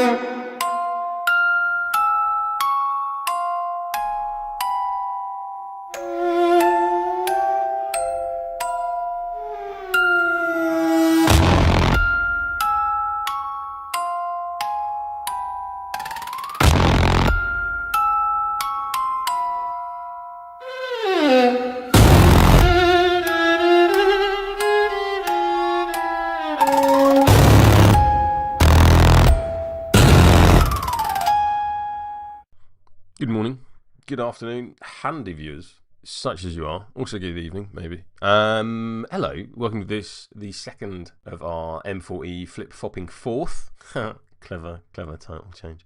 Good morning, good afternoon, handy viewers, such as you are. Also good evening, maybe. Hello, welcome to this, the second of our M4E flip-flopping fourth. clever title change.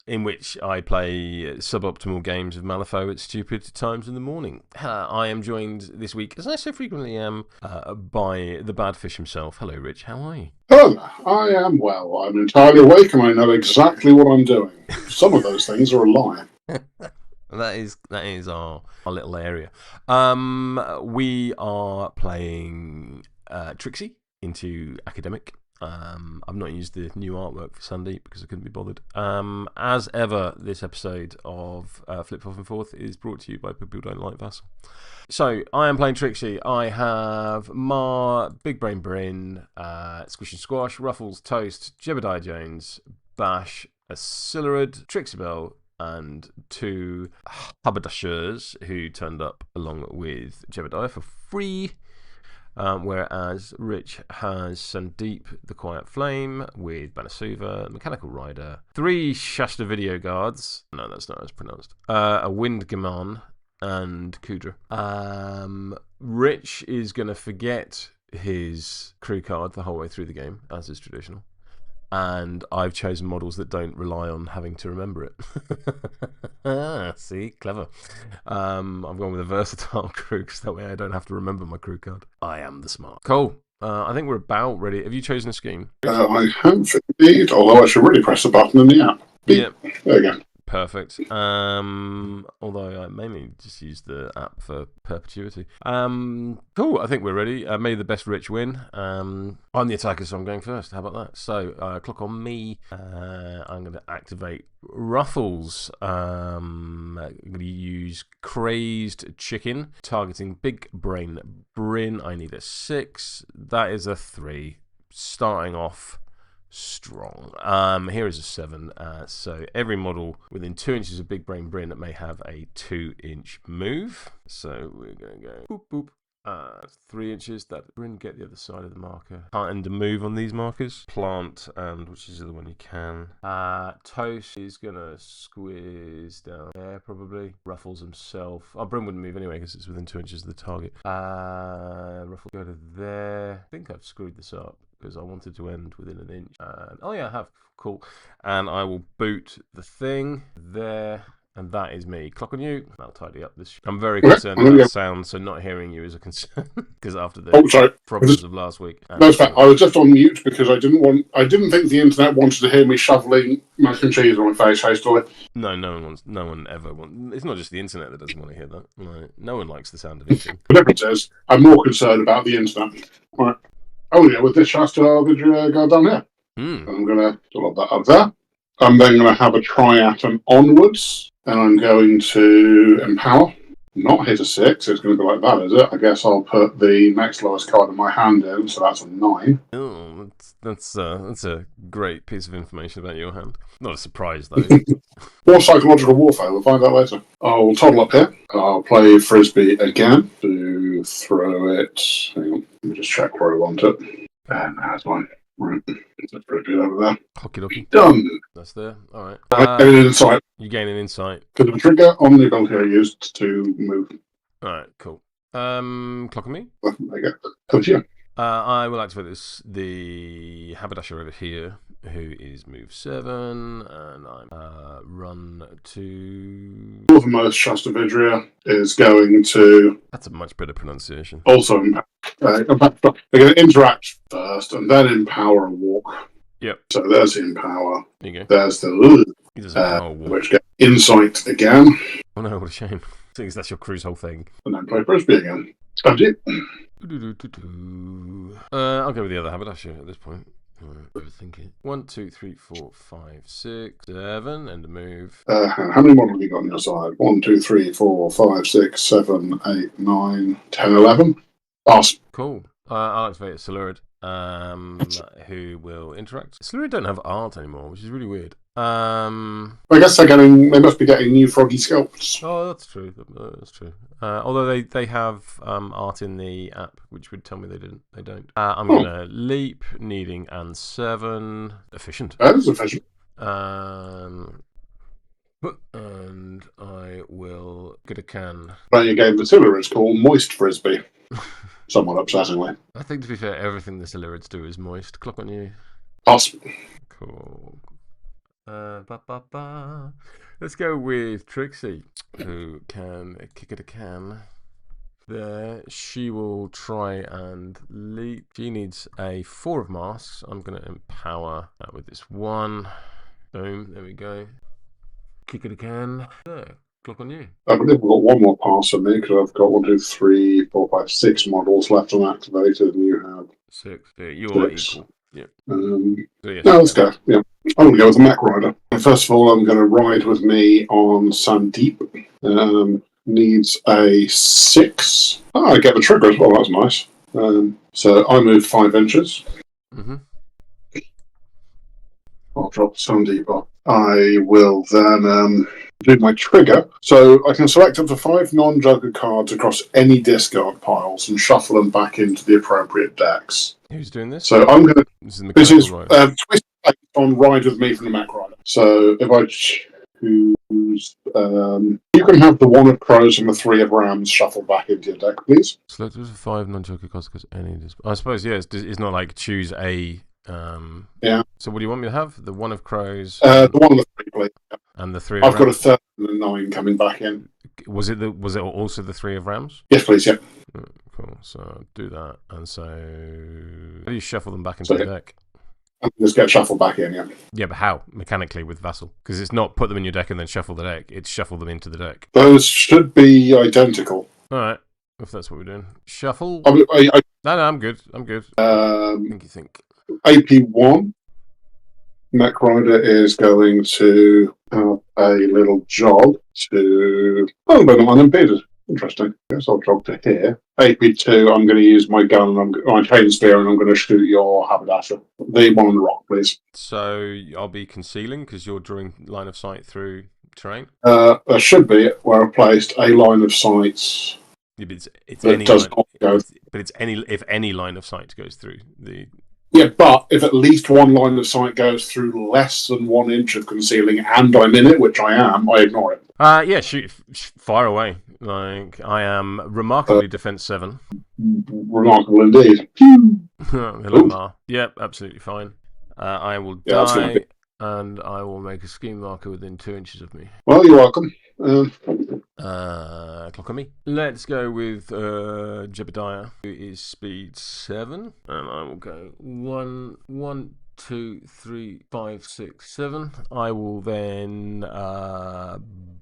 In which I play suboptimal games of Malifaux at stupid times in the morning. I am joined this week, as I so frequently am, by the bad fish himself. Hello, Rich, how are you? Hello, I am well. I'm entirely awake and I know exactly what I'm doing. Some of those things are a lie. That is our little area. We are playing Tricksy into Academic. I've not used the new artwork for Sunday because I couldn't be bothered. As ever, this episode of Flip Flop and Forth is brought to you by people who don't like Vassal. So, I am playing Tricksy. I have Mar, Big Brain Bryn, Squish and Squash, Ruffles, Toast, Jebediah Jones, Bash, Accelerate, Tricksy Bell, and two haberdashers who turned up along with Jebediah for free. Whereas Rich has Sandeep, the Quiet Flame, with Banasuva, Mechanical Rider, three Shasta Video Guards, no, that's not as pronounced, a Wind Gaman, and Kudra. Rich is going to forget his crew card the whole way through the game, as is traditional. And I've chosen models that don't rely on having to remember it. See, clever. I've gone with a versatile crew because that way I don't have to remember my crew card. I am the smart. Cool. I think we're about ready. Have you chosen a scheme? I have indeed, although I should really press a button in the app. Yep. There you go. Perfect. Although I mainly just use the app for perpetuity. Cool. I think we're ready. May the best Rich win. I'm the attacker, so I'm going first. How about that? So, clock on me. I'm going to activate Ruffles. I'm going to use Crazed Chicken, targeting Big Brain Bryn. I need a 6. That is a 3. Starting off strong. Here is a 7. So every model within 2 inches of Big Brain Bryn may have a 2-inch move. So we're going to go boop boop. 3 inches. That Bryn, get the other side of the marker. Can't end a move on these markers. Plant, and which is the other one you can. Toast is gonna squeeze down there probably. Ruffles himself. Oh, Bryn wouldn't move anyway because it's within 2 inches of the target. Ruffles go to there. I think I've screwed this up because I wanted to end within an inch. Oh yeah, I have. Cool. And I will boot the thing there. And that is me. Clock on you. I'll tidy up this. I'm very concerned about the sound, so not hearing you is a concern because after the problems of last week. No, it's fine. I was just on mute because I didn't think the internet wanted to hear me shoveling mac and cheese on my face hastily. No one ever wants. It's not just the internet that doesn't want to hear that. No one likes the sound of eating. The difference is, I'm more concerned about the internet. Right. Oh yeah, with this Shasta video go down here. I'm going to lob that up there. I'm then going to have a triatom onwards. And I'm going to empower. Not hit a 6. It's going to be like that, is it? I guess I'll put the next lowest card in my hand in, so that's a 9. Oh, that's a great piece of information about your hand. Not a surprise, though. Or psychological warfare. We'll find out later. I'll toddle up here. I'll play Frisbee again to throw it. Hang on. Let me just check where I want it. And that's mine. Right. Let's put it over there. Hockey docky. Done. That's there. All right. I gain an insight. You gain an insight. Because of a trigger on the ability I used to move. All right. Cool. Clock on me. There you go. Come to you. I will activate the haberdasher over here, who is move 7, and I'm run to. Northernmost Shastavidria is going to. That's a much better pronunciation. Also, they're going to interact first, and then empower a walk. Yep. So there's the empower. There you go. There's the He doesn't empower walk. Which gets insight again. Oh no! What a shame. Seeing as that's your crew's whole thing. And then play Frisbee again. And you. I'll go with the other haberdasher at this point. Overthinking. 1, 2, 3, 4, 5, 6, 7, and a move. How many models have you got on your side? 1, 2, 3, 4, 5, 6, 7, 8, 9, 10, 11. Awesome. Cool. I'll activate a Silurid, who will interact. Silurid don't have art anymore, which is really weird. I guess they must be getting new froggy sculpts. Oh, that's true. That's true. Although they have art in the app, which would tell me they didn't. They don't. I'm gonna leap, needing and 7. Efficient. That is efficient. And I will get a can. Playing a game that Siller is called Moist Frisbee. Somewhat upsettingly. I think, to be fair, everything the Silurids do is moist. Clock on you. Awesome. Cool. Let's go with Tricksy, who can kick it a can. There, she will try and leap. She needs a 4 of masks. I'm going to empower that with this 1. Boom, there we go. Kick it a can. There, clock on you. I believe we've got one more pass on me because I've got 1, 2, 3, 4, 5, 6 models left unactivated, and you have 6. Yeah, you are equal. Yeah. So yes, let's go. Yeah. I'm going to go with the Mech Rider. First of all, I'm going to ride with me on Sandeep. Needs a 6. Oh, I get the trigger as well. That's nice. So I move 5 inches. I'll drop Sandeep off. I will then do my trigger. So I can select up to 5 non-Joker cards across any discard piles and shuffle them back into the appropriate decks. Who's doing this? So I'm going to. This is twist on Ride with Me from the Mech Rider. So if I choose, you can have the 1 of Crows and the 3 of Rams shuffled back into your deck, please. Select up to 5 non-Joker cards because any. I suppose it's not like choose a. Yeah. So what do you want me to have? The 1 of Crows. The 1 of the 3, please. And the 3. I've got a 3rd and a 9 coming back in. Was it also the 3 of Rams? Yes, please. Yeah. Cool. So do that, and so how do you shuffle them back into the deck? Just get shuffled back in, yeah. Yeah, but how? Mechanically with Vassal? Because it's not put them in your deck and then shuffle the deck. It's shuffle them into the deck. Those should be identical. All right, if that's what we're doing. Shuffle. No, I'm good. I'm good. Think. AP1. Mech Rider is going to have a little jog to. Oh, but not unimpeded. Interesting. Yes, I'll jog to here. AP2, I'm going to use my gun, my chain spear, and I'm going to shoot your haberdasher. The 1 on the rock, please. So I'll be concealing because you're drawing line of sight through terrain? There should be where I placed a line of sight. Yeah, but it's any does line, not go. But it's if any line of sight goes through the. Yeah, but if at least 1 line of sight goes through less than 1 inch of concealing, and I'm in it, which I am, I ignore it. Yeah, shoot, fire away. Like, I am remarkably defense 7. Remarkable indeed. Yep, absolutely fine. I will die, and I will make a scheme marker within 2 inches of me. Well, you're welcome. Clock on me. Let's go with Jebediah, who is speed 7, and I will go 1, 2, 3, 5, 6, 7. I will then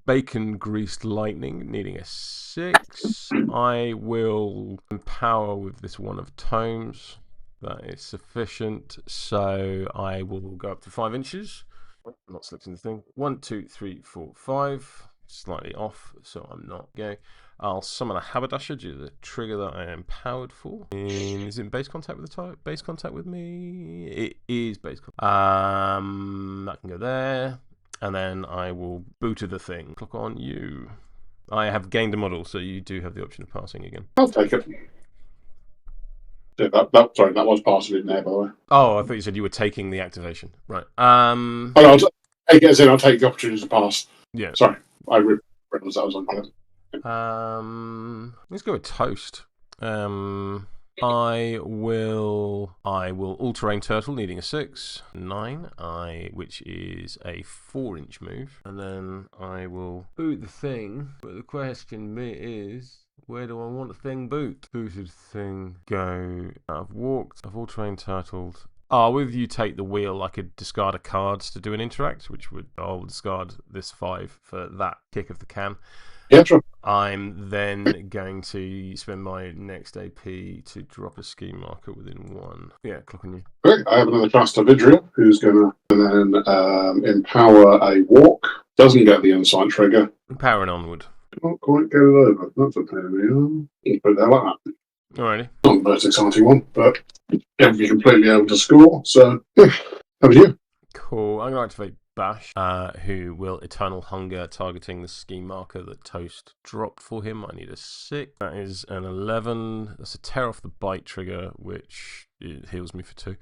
bacon greased lightning, needing a 6. I will empower with this 1 of tomes. That is sufficient. So I will go up to 5 inches. I'm not selecting the thing. 1, 2, 3, 4, 5. Slightly off, so I'm not going. I'll summon a haberdasher due to the trigger that I am powered for. Is it in base contact with the type? Base contact with me? It is base contact. That can go there. And then I will booter the thing. Clock on you. I have gained a model, so you do have the option of passing again. I'll take it. Yeah, sorry, that was passing in there, by the way. Oh, I thought you said you were taking the activation. Right. I'll take it as in I'll take the opportunity to pass. Yeah. Sorry, I realised that was unclear. Let's go with toast. I will all-terrain turtle, needing a 6, 9, which is a 4-inch move, and then I will boot the thing. But the question is, where do I want the thing boot? Booted thing go. I've walked. I've all-terrain turtled. With you take the wheel, I could discard a card to do an interact, which I'll discard this 5 for that kick of the can. Yeah, sure. I'm then going to spend my next AP to drop a scheme marker within 1. Yeah, clock on you. Okay, I have another Trust of Vidriel who's going to then empower a walk. Doesn't get the insight trigger. Power and onward. Can't quite get it over. That's a pain in the arm. Put that like that. Alrighty. Not the most exciting one, but yeah, be completely able to score. So, yeah. How about you? Cool. I'm going to activate Bash, who will Eternal Hunger, targeting the scheme marker that Toast dropped for him. I need a 6. That is an 11. That's a tear off the bite trigger, which it heals me for 2.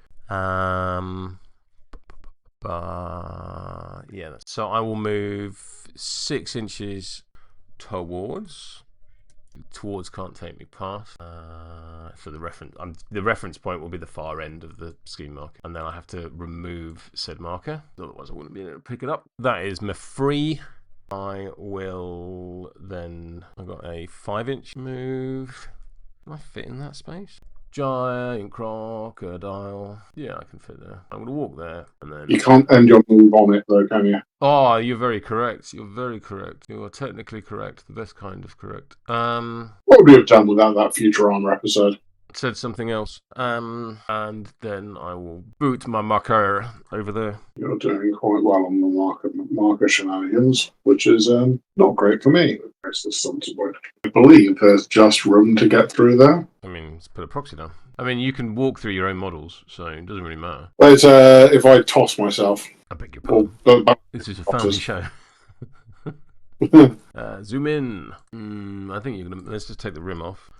Yeah. So I will move 6 inches towards can't take me past. So the reference point will be the far end of the scheme marker, and then I have to remove said marker. Otherwise, I wouldn't be able to pick it up. That is my free. I will then. I've got a 5-inch move. Can I fit in that space? Giant crocodile. Yeah, I can fit there. I'm going to walk there, and then... You can't end your move on it, though, can you? Oh, you're very correct. You're very correct. You are technically correct. The best kind of correct. What would we have done without that Futurama episode? Said something else. And then I will boot my marker over there. You're doing quite well on the marker shenanigans, which is not great for me. I believe there's just room to get through there. I mean, let's put a proxy down. I mean, you can walk through your own models, so it doesn't really matter. Well, it's if I toss myself. I beg your pardon. This is a family show. Zoom in. I think you're gonna. Let's just take the rim off.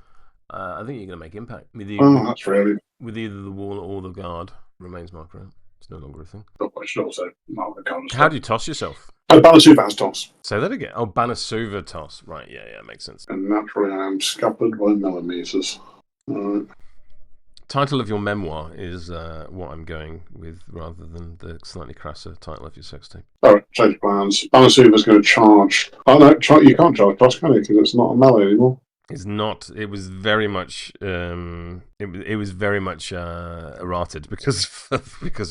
I think you're gonna make impact with that's really with either the wall or the guard remains marker out. It's no longer a thing. I should also mark the colours. How do you toss yourself? Banasuva's toss. Say that again. Oh, Banasuva toss. Right. Yeah, makes sense. And naturally, I am scuppered by millimeters. Title of your memoir is what I'm going with, rather than the slightly crasser title of your sex tape. Alright, change plans. Banasuva's going to charge. Oh no, you can't charge toss, can you? Because it's not a melee anymore. It's not. It was very much. It was very much errated because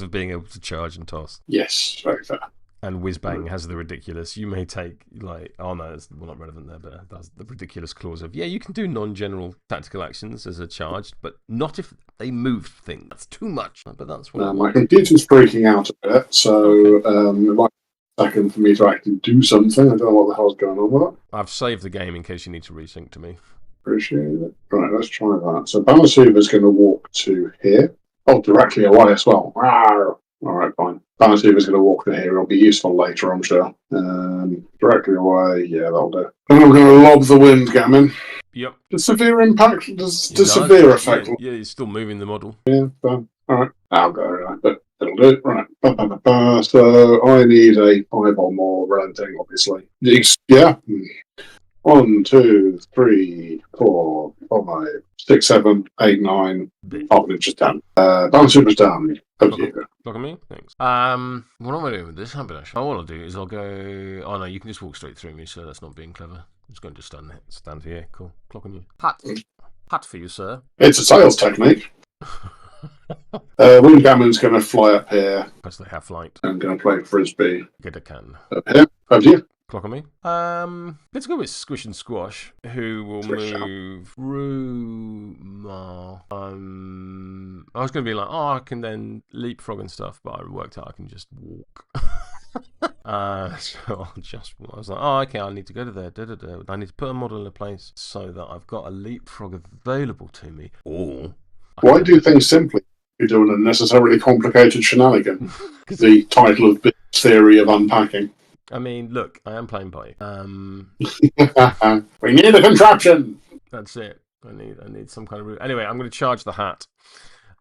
of being able to charge and toss. Yes, very fair. And Whizbang has the ridiculous. You may take it's not relevant there, but that's the ridiculous clause of you can do non-general tactical actions as a charged, but not if they move things. That's too much. But that's what my computer's freaking out a bit, so it might take a second for me to actually do something. I don't know what the hell's going on with it. I've saved the game in case you need to resync to me. Appreciate it. Right, let's try that. So Banasuva's going to walk to here. Oh, directly away as well. Rawr. All right, fine. Banasuva's going to walk to here. It'll be useful later, I'm sure. Directly away. Yeah, that'll do. And I'm going to lob the wind gammon. Yep. Does severe impact? Does severe effect? Yeah, you're still moving the model. Yeah, fine. All right. I'll go right, but it'll do it. Right. So I need a 5 or more relenting, obviously. Yeah. 1, 2, 3, 4, 5, 6, 7, 8, 9. Half an inch is down. Banasuva's down. Look at me. Thanks. What am I doing with this habit? All I'll do is I'll go. Oh no, you can just walk straight through me, so that's not being clever. I'm just going to stand here. Cool. Clock on you. Hat for you, sir. It's a sales technique. Windgammon's going to fly up here. Because they have flight. I'm going to play frisbee. Get a can. Up here. Have you? Clock on me. Let's go with Squish and Squash, who will move through my... I was going to be like, I can then leapfrog and stuff, but I worked out I can just walk. So I was like, okay, I need to go to there. I need to put a model in a place so that I've got a leapfrog available to me. Or... Why do things simply? You're doing a necessarily complicated shenanigan. The title of this theory of unpacking. I mean, look, I am playing by. We need a contraption. That's it. I need some kind of route. Anyway, I'm going to charge the hat.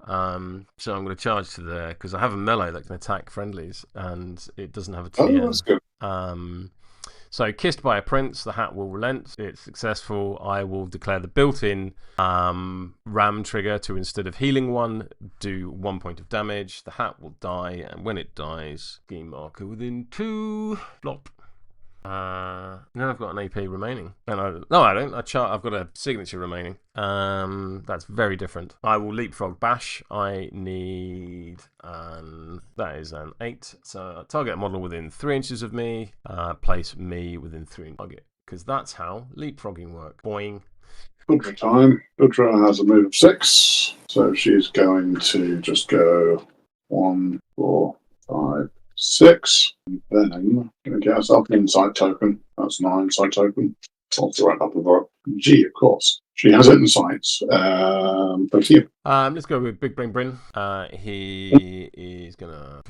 So I'm going to charge to there because I have a melee that can attack friendlies, and it doesn't have a TN. Oh, that's good. So kissed by a prince, the hat will relent. It's successful. I will declare the built-in ram trigger to, instead of healing 1, do 1 point of damage. The hat will die, and when it dies, scheme marker within 2. Flop. Then I've got an AP remaining. And I don't. I've got a signature remaining. That's very different. I will leapfrog bash. I need that is an 8. So target a model within 3 inches of me. Place me within 3. Target because that's how leapfrogging works. Boing. Udra time. Udra has a move of 6, so she's going to just go 1, 4, 5, 6. And then I'm going to get herself an insight token. That's 9 insight token. Also right up above. G, of course. She has it in sights. Thank you. Let's go with Big Brain Bryn. He is gonna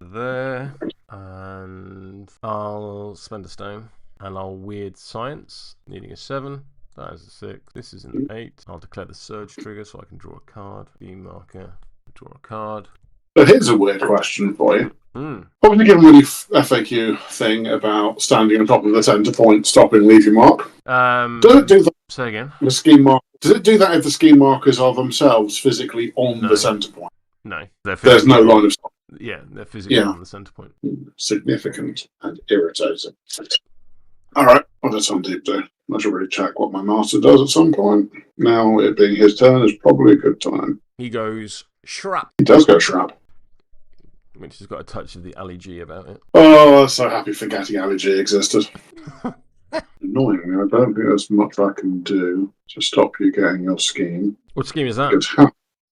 there, and I'll spend a stone, and I'll weird science, needing a 7. That is a 6. This is an 8. I'll declare the surge trigger so I can draw a card. B marker, draw a card. But here's a weird question for you. Obviously, given the FAQ thing about standing on top of the centre point, stopping, leave your mark. Does it do that? Say again. The scheme mark. Does it do that if the scheme markers are themselves physically on the centre point? No, there's no line of sight. Yeah, they're physically on the centre point. Significant and irritating. All right, what does Sandeep do? I should really check what my master does at some point. Now, it being his turn is probably a good time. He goes shrap. He does go shrap. Which has got a touch of the Ali G about it. Oh, I'm so happy forgetting Ali G existed. Annoyingly, I don't think there's much I can do to stop you getting your scheme. What scheme is that?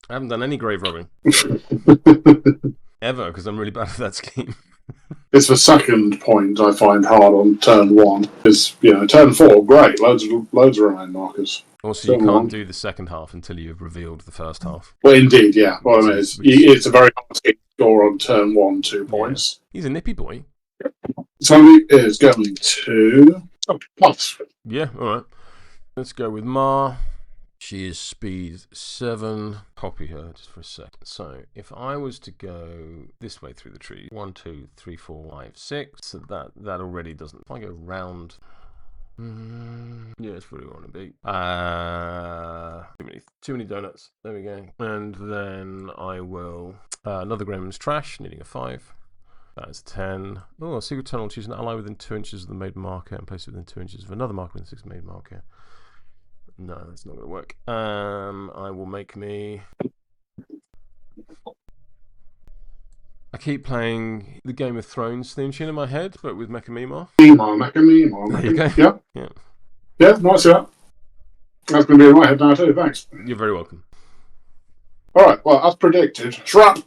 I haven't done any grave robbing. Ever, because I'm really bad at that scheme. It's the second point I find hard on turn 1. Because, turn 4, great, loads of remain markers. Also, you can't do the second half until you've revealed the first half. Well, indeed, yeah. Well, I mean, it's a very hard scheme to score on turn 1, 2 points. Yeah. He's a nippy boy. So he is going to... Oh, plus. Yeah, alright. Let's go with Ma. She is speed 7. Copy her just for a second. So, if I was to go this way through the tree, 1, 2, 3, 4, 5, 6. So that already doesn't... If I go round... yeah, it's where we want to be. Too many donuts. There we go. And then I will... another Gremlin's Trash, needing a 5. That is 10. Oh, a secret tunnel. Choose an ally within 2 inches of the made marker and place it within 2 inches of another marker within 6 made marker. No, that's not going to work. I will make me... I keep playing the Game of Thrones theme tune in my head, but with Mecha Mima. There you go. Yeah, nice that. That's going to be in my head now too, thanks. You're very welcome. Alright, well, as predicted, shrap!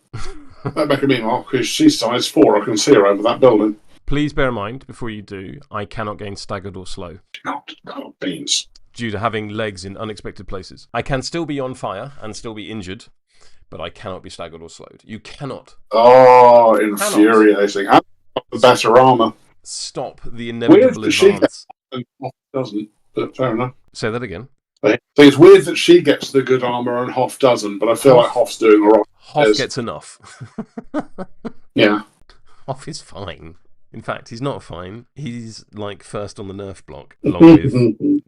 That Mecha Mima, because she's size 4, I can see her over that building. Please bear in mind, before you do, I cannot gain staggered or slow. Not beans. Due to having legs in unexpected places. I can still be on fire and still be injured, but I cannot be staggered or slowed. You cannot. Oh, infuriating. And the better armour. Stop the inevitable advance. Hoff doesn't, but fair enough. Say that again. I think it's weird that she gets the good armour and Hoff doesn't, but I feel like Hoff's doing all right. Hoff gets enough. Yeah. Hoff is fine. In fact, he's not fine. He's like first on the nerf block, along with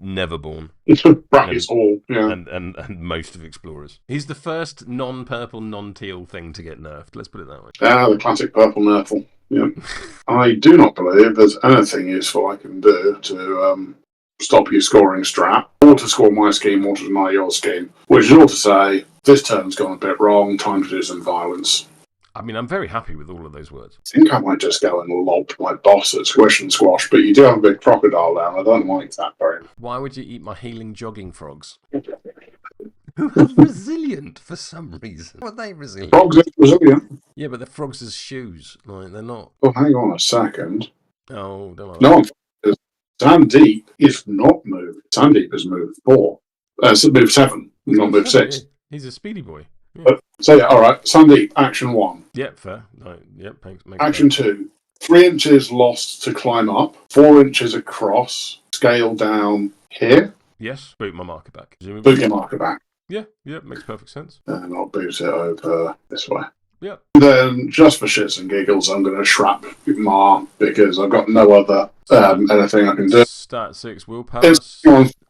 Neverborn. Brackets all, yeah. And most of Explorers. He's the first non-purple, non-teal thing to get nerfed. Let's put it that way. The classic purple nerfle. Yeah. I do not believe there's anything useful I can do to stop you scoring strat, or to score my scheme, or to deny your scheme. Which is all to say, this turn's gone a bit wrong, time to do some violence. I mean, I'm very happy with all of those words. I think I might just go and lob my boss at Squish and Squash, but you do have a big crocodile down. I don't like that very much. Why would you eat my healing jogging frogs? Who are resilient for some reason. What are they resilient? Frogs are resilient. Yeah, but the frogs as shoes. Like, they're not. Oh, hang on a second. Oh, don't worry. No, Sandeep is not moved. Sandeep is moved 4. Move 7, not move 6. He's a speedy boy. Yeah. So yeah, all right. Sandeep, action 1. Yep, fair. No, yep, thanks. Action 2. 3 inches lost to climb up. 4 inches across. Scale down here. Yes. Boot my marker back. Boot your marker back. Yeah, makes perfect sense. And I'll boot it over this way. Yeah. Then, just for shits and giggles, I'm going to shrap Ma because I've got no other anything I can do. Stat 6 willpower.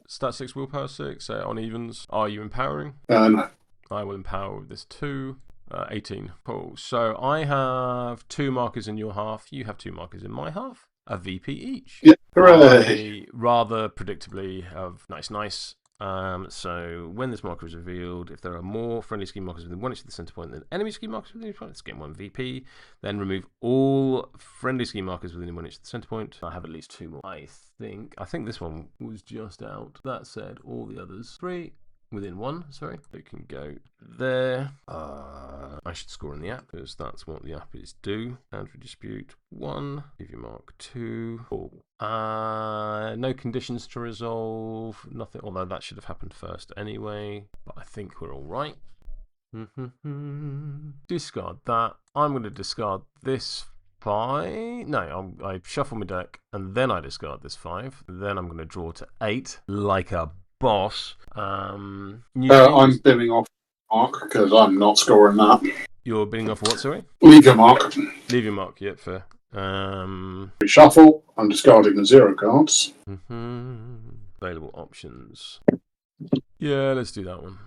Stat 6 willpower 6. On evens. Are you empowering? No. I will empower with this 2. 18. Cool. So I have 2 markers in your half. You have 2 markers in my half. A VP each. Yeah, hooray! I rather predictably have nice. So when this marker is revealed, if there are more friendly scheme markers within 1 inch of the center point than enemy scheme markers within 1 inch, it's game 1 VP. Then remove all friendly scheme markers within 1 inch of the center point. I have at least 2 more. I think this one was just out. That said, all the others 3 within 1. Sorry, it can go there. I should score in the app because that's what the app is do. Boundary dispute 1. Give you mark 2. 4. No conditions to resolve. Nothing. Although that should have happened first anyway. But I think we're all right. Discard that. I'm going to discard this 5. No, I shuffle my deck and then I discard this 5. Then I'm going to draw to 8 like a boss. I'm bidding off mark because I'm not scoring that. You're bidding off what, sorry? Leave your mark. Leave your mark, yep, fair. Reshuffle. I'm discarding the 0 cards. Available options. Yeah, let's do that one.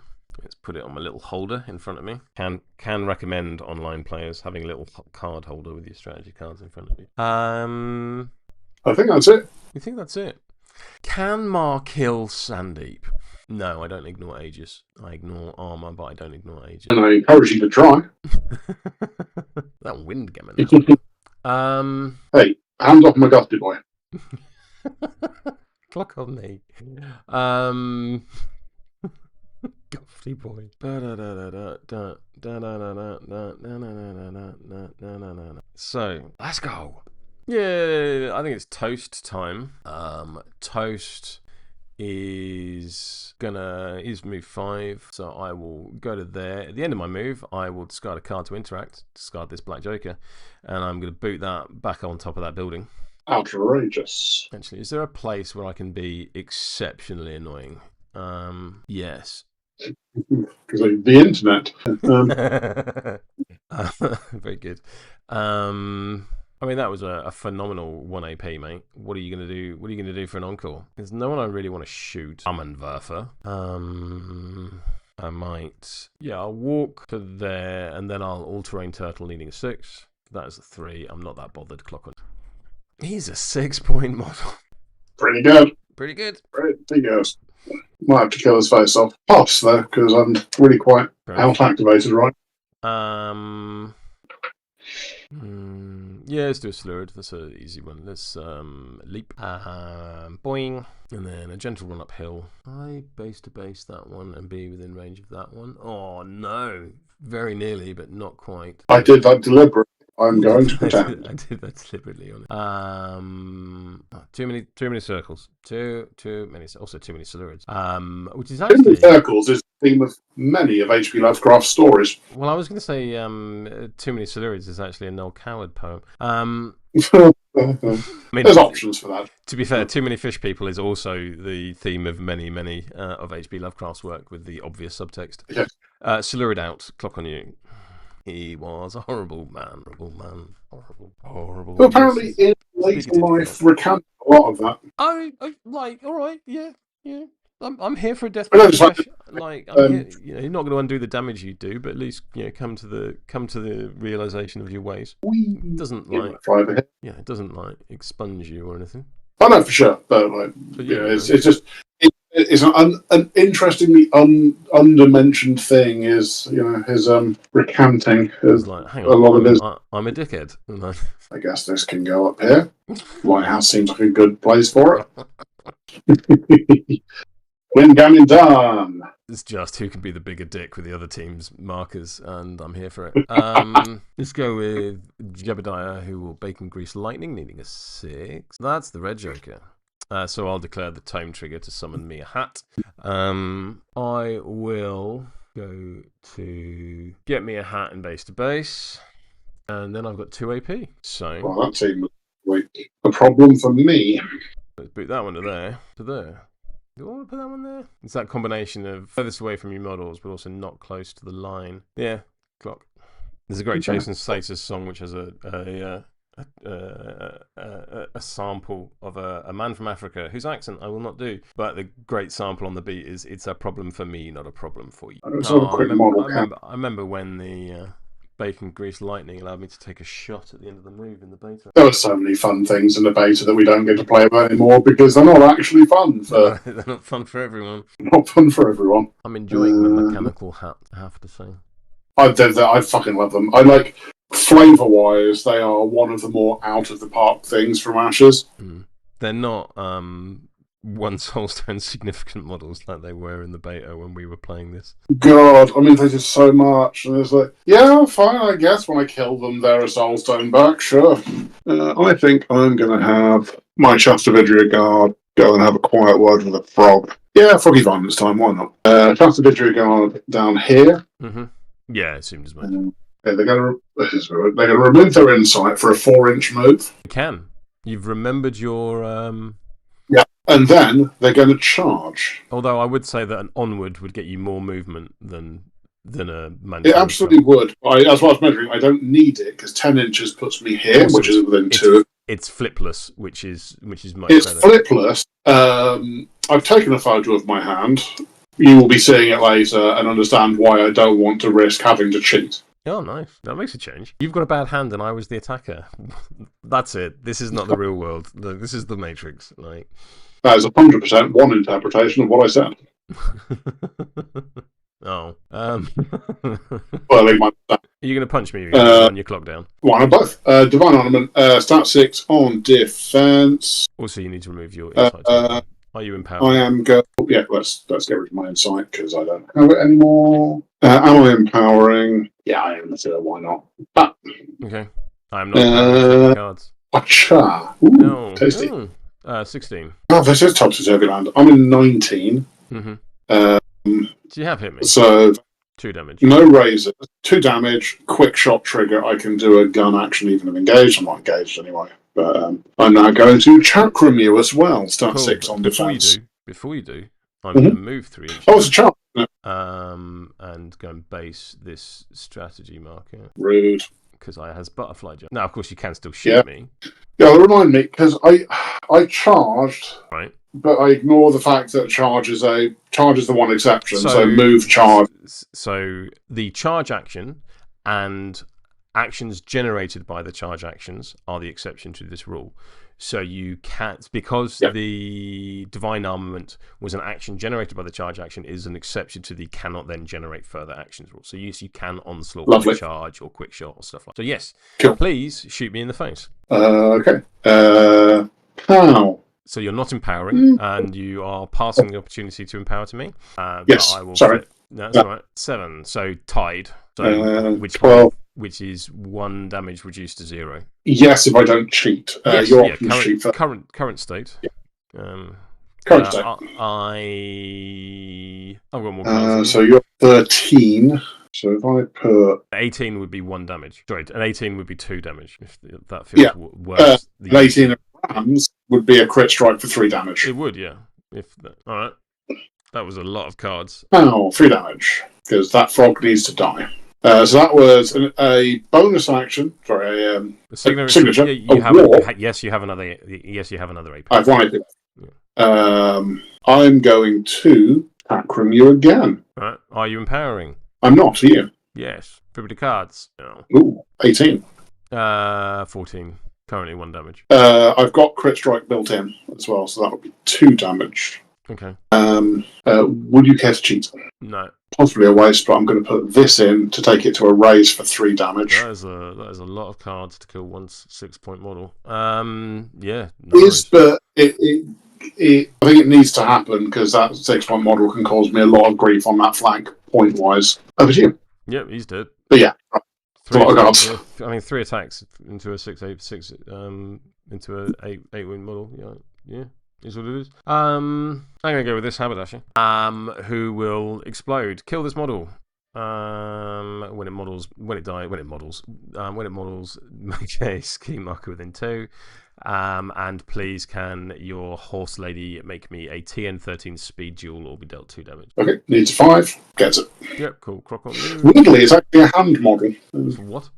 Let's put it on my little holder in front of me. Can recommend online players having a little card holder with your strategy cards in front of you. I think that's it. You think that's it? Can Mar kill Sandeep? No, I don't ignore Aegis. I ignore armor, but I don't ignore Aegis. And I encourage you to try. That wind gammon. Hey, hands off my gusty boy. Clock on me. Gofty boy. So, let's go. Yeah, I think it's toast time. Toast is move 5, so I will go to there. At the end of my move, I will discard a card to interact, discard this black joker, and I'm going to boot that back on top of that building. Outrageous. Actually, is there a place where I can be exceptionally annoying? Yes. Because of the internet. Very good. I mean, that was a phenomenal 1 AP, mate. What are you going to do? What are you going to do for an encore? There's no one I really want to shoot. Ammenwerfer. I might... Yeah, I'll walk to there, and then I'll all-terrain turtle needing a 6. That is a 3. I'm not that bothered. Clock on. He's a 6-point model. Pretty good. Pretty good. Pretty good. Might have to kill his face off. Pass, though, because I'm really quite out-activated, right? Yeah, let's do a slurred. That's an easy one. Let's leap. Boing. And then a gentle run uphill. I base to base that one and be within range of that one. Oh, no. Very nearly, but not quite. I did that deliberately. I'm going to pretend. I did that deliberately on it. Too many circles. Too many. Also too many slurs. Which is actually... Too many circles is the theme of many of H.P. Lovecraft's stories. Well, I was going to say too many slurs is actually a Noel Coward poem. I mean, there's options for that. To be fair, Too Many Fish People is also the theme of many of H.P. Lovecraft's work with the obvious subtext. Yes. Slur it out. Clock on you. He was a horrible man. Horrible. But apparently, in later life, recant a lot of that. Oh, like, all right, yeah. I'm here for a death. I'm here, you're not going to undo the damage you do, but at least come to the realization of your ways. It doesn't it doesn't expunge you or anything. I know for sure, but it's just. It's an interestingly undermentioned thing is his recanting. Hang on, I'm a dickhead. I guess this can go up here. White House seems like a good place for it. Win gammon done. It's just who can be the bigger dick with the other team's markers, and I'm here for it. Let's go with Jebediah, who will bacon grease lightning, needing a 6. That's the red joker. So I'll declare the tome trigger to summon me a hat. I will go to get me a hat in base to base, and then I've got 2 AP. So that seems like a problem for me. Let's boot that one to there. Do I want to put that one there? It's that combination of furthest away from your models, but also not close to the line. Yeah, clock. There's a great Chase and Status song which has a sample of a man from Africa whose accent I will not do, but the great sample on the beat is "It's a problem for me, not a problem for you." I remember when the bacon grease lightning allowed me to take a shot at the end of the move in the beta. There are so many fun things in the beta that we don't get to play about anymore because they're not actually fun. They're not fun for everyone. Not fun for everyone. I'm enjoying the mechanical hat, I have to say. I fucking love them. I like, flavour-wise, they are one of the more out-of-the-park things from Ashes. They're not one Soulstone significant models like they were in the beta when we were playing this. God, I mean, they did so much. And it's like, yeah, fine, I guess when I kill them, they're a Soulstone back, sure. I think I'm going to have my Chastavidria guard go and have a quiet word with a frog. Yeah, Froggy Violence time, why not? Chastavidria guard down here. Yeah, it seemed as much. Yeah, they're going to remove their insight for a 4-inch move. You can. You've remembered your... Yeah, and then they're going to charge. Although I would say that an onward would get you more movement than a man. It absolutely would. As well as measuring, I don't need it because 10 inches puts me here, also, which is within 2. It's flipless, which is much better. It's flipless. I've taken a photo of my hand. You will be seeing it later and understand why I don't want to risk having to cheat. Oh, nice. That makes a change. You've got a bad hand and I was the attacker. That's it. This is not the real world. This is the Matrix. Like, that is 100% one interpretation of what I said. Oh. Well, are you going to punch me on your clock down? One of both. Divine Ornament, stat 6 on defense. Also, you need to remove your insight. Are you empowered? I am go. Yeah, let's get rid of my insight because I don't have it anymore. Am I empowering? Yeah, I am. So why not? Okay. I am not empowering cards. Acha. Ooh, no. Tasty. 16. Oh, this is Topsy-Turvy Land. I'm in 19. So you have hit me. So 2 damage. No razors. 2 damage. Quick shot trigger. I can do a gun action even if engaged. I'm not engaged anyway. But I'm now going to Chakram you as well. Start 6 on defense. Before you do, I'm going to move 3 inches. Oh, it's a chart. And go and base this strategy marker. Rude. Because I has butterfly jump. Now, of course, you can still shoot me. Yeah, remind me, because I charged, right? But I ignore the fact that charge is the one exception. So move, charge. So the charge action and actions generated by the charge actions are the exception to this rule. So you can't, because the Divine Armament was an action generated by the charge action, is an exception to the cannot then generate further actions rule. So yes, you can onslaught with charge or quick shot or stuff like that. So yes, please shoot me in the face. Okay. How? So you're not empowering, and you are passing the opportunity to empower to me. Yes, I will sorry. No, that's all right. 7, so tied. So which is 1 damage reduced to 0. Yes, if I don't cheat. Your current state. Yeah. Current state. I've got more cards. So you're 13. So if I put 18 would be 1 damage. Sorry, an 18 would be 2 damage. If that feels worse. An 18 of Rams would be a crit strike for 3 damage. It would, yeah. All right. That was a lot of cards. Oh, 3 damage because that frog needs to die. So that was a bonus action. Sorry, a signature. Yes, you have another. Yes, you have another AP. I have 1 AP. Yeah. I'm going to Chakram you again. Right. Are you empowering? I'm not. Are you? Yes. 50 cards. No. Ooh, 18. 14. Currently 1 damage. I've got crit strike built in as well, so that would be 2 damage. Okay. Would you care to cheat? No. Possibly a waste, but I'm going to put this in to take it to a raise for 3 damage. That is a lot of cards to kill one 6-point model. Yeah. But I think it needs to happen because that 6-point model can cause me a lot of grief on that flank point wise. Over to you. Yep, he's dead. But yeah. 3 attacks, I mean, 3 attacks into a 6 into a 8-win model. Yeah, is what it is. I'm gonna go with this haberdasher. Who will explode? Kill this model. When it models, make a ski marker within 2. And please, can your horse lady make me a TN13 speed duel or be dealt 2 damage? Okay, needs 5. Gets it. Yep, cool. Croc on you. Weirdly, it's actually a hand model. What?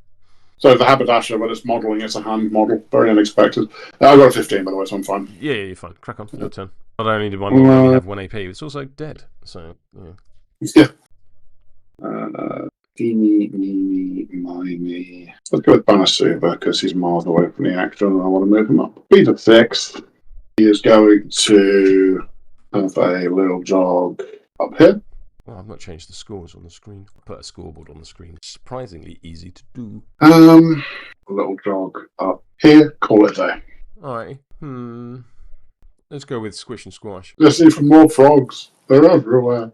So the haberdasher, when it's modelling, it's a hand model. Very unexpected. I got a 15, by the way, so I'm fine. Yeah, you're fine. Crack on. Your turn. Not only did one model only have 1 AP, it's also dead. So, yeah. Eeny, meeny, miny. Let's go with Banasuba because he's miles away from the action and I want to move him up. He's a 6. He is going to have a little jog up here. Well, I've not changed the scores on the screen. Put a scoreboard on the screen. It's surprisingly easy to do. A little jog up here. Call it a day. Alright. Let's go with Squish and Squash. Let's see for more frogs. They're everywhere.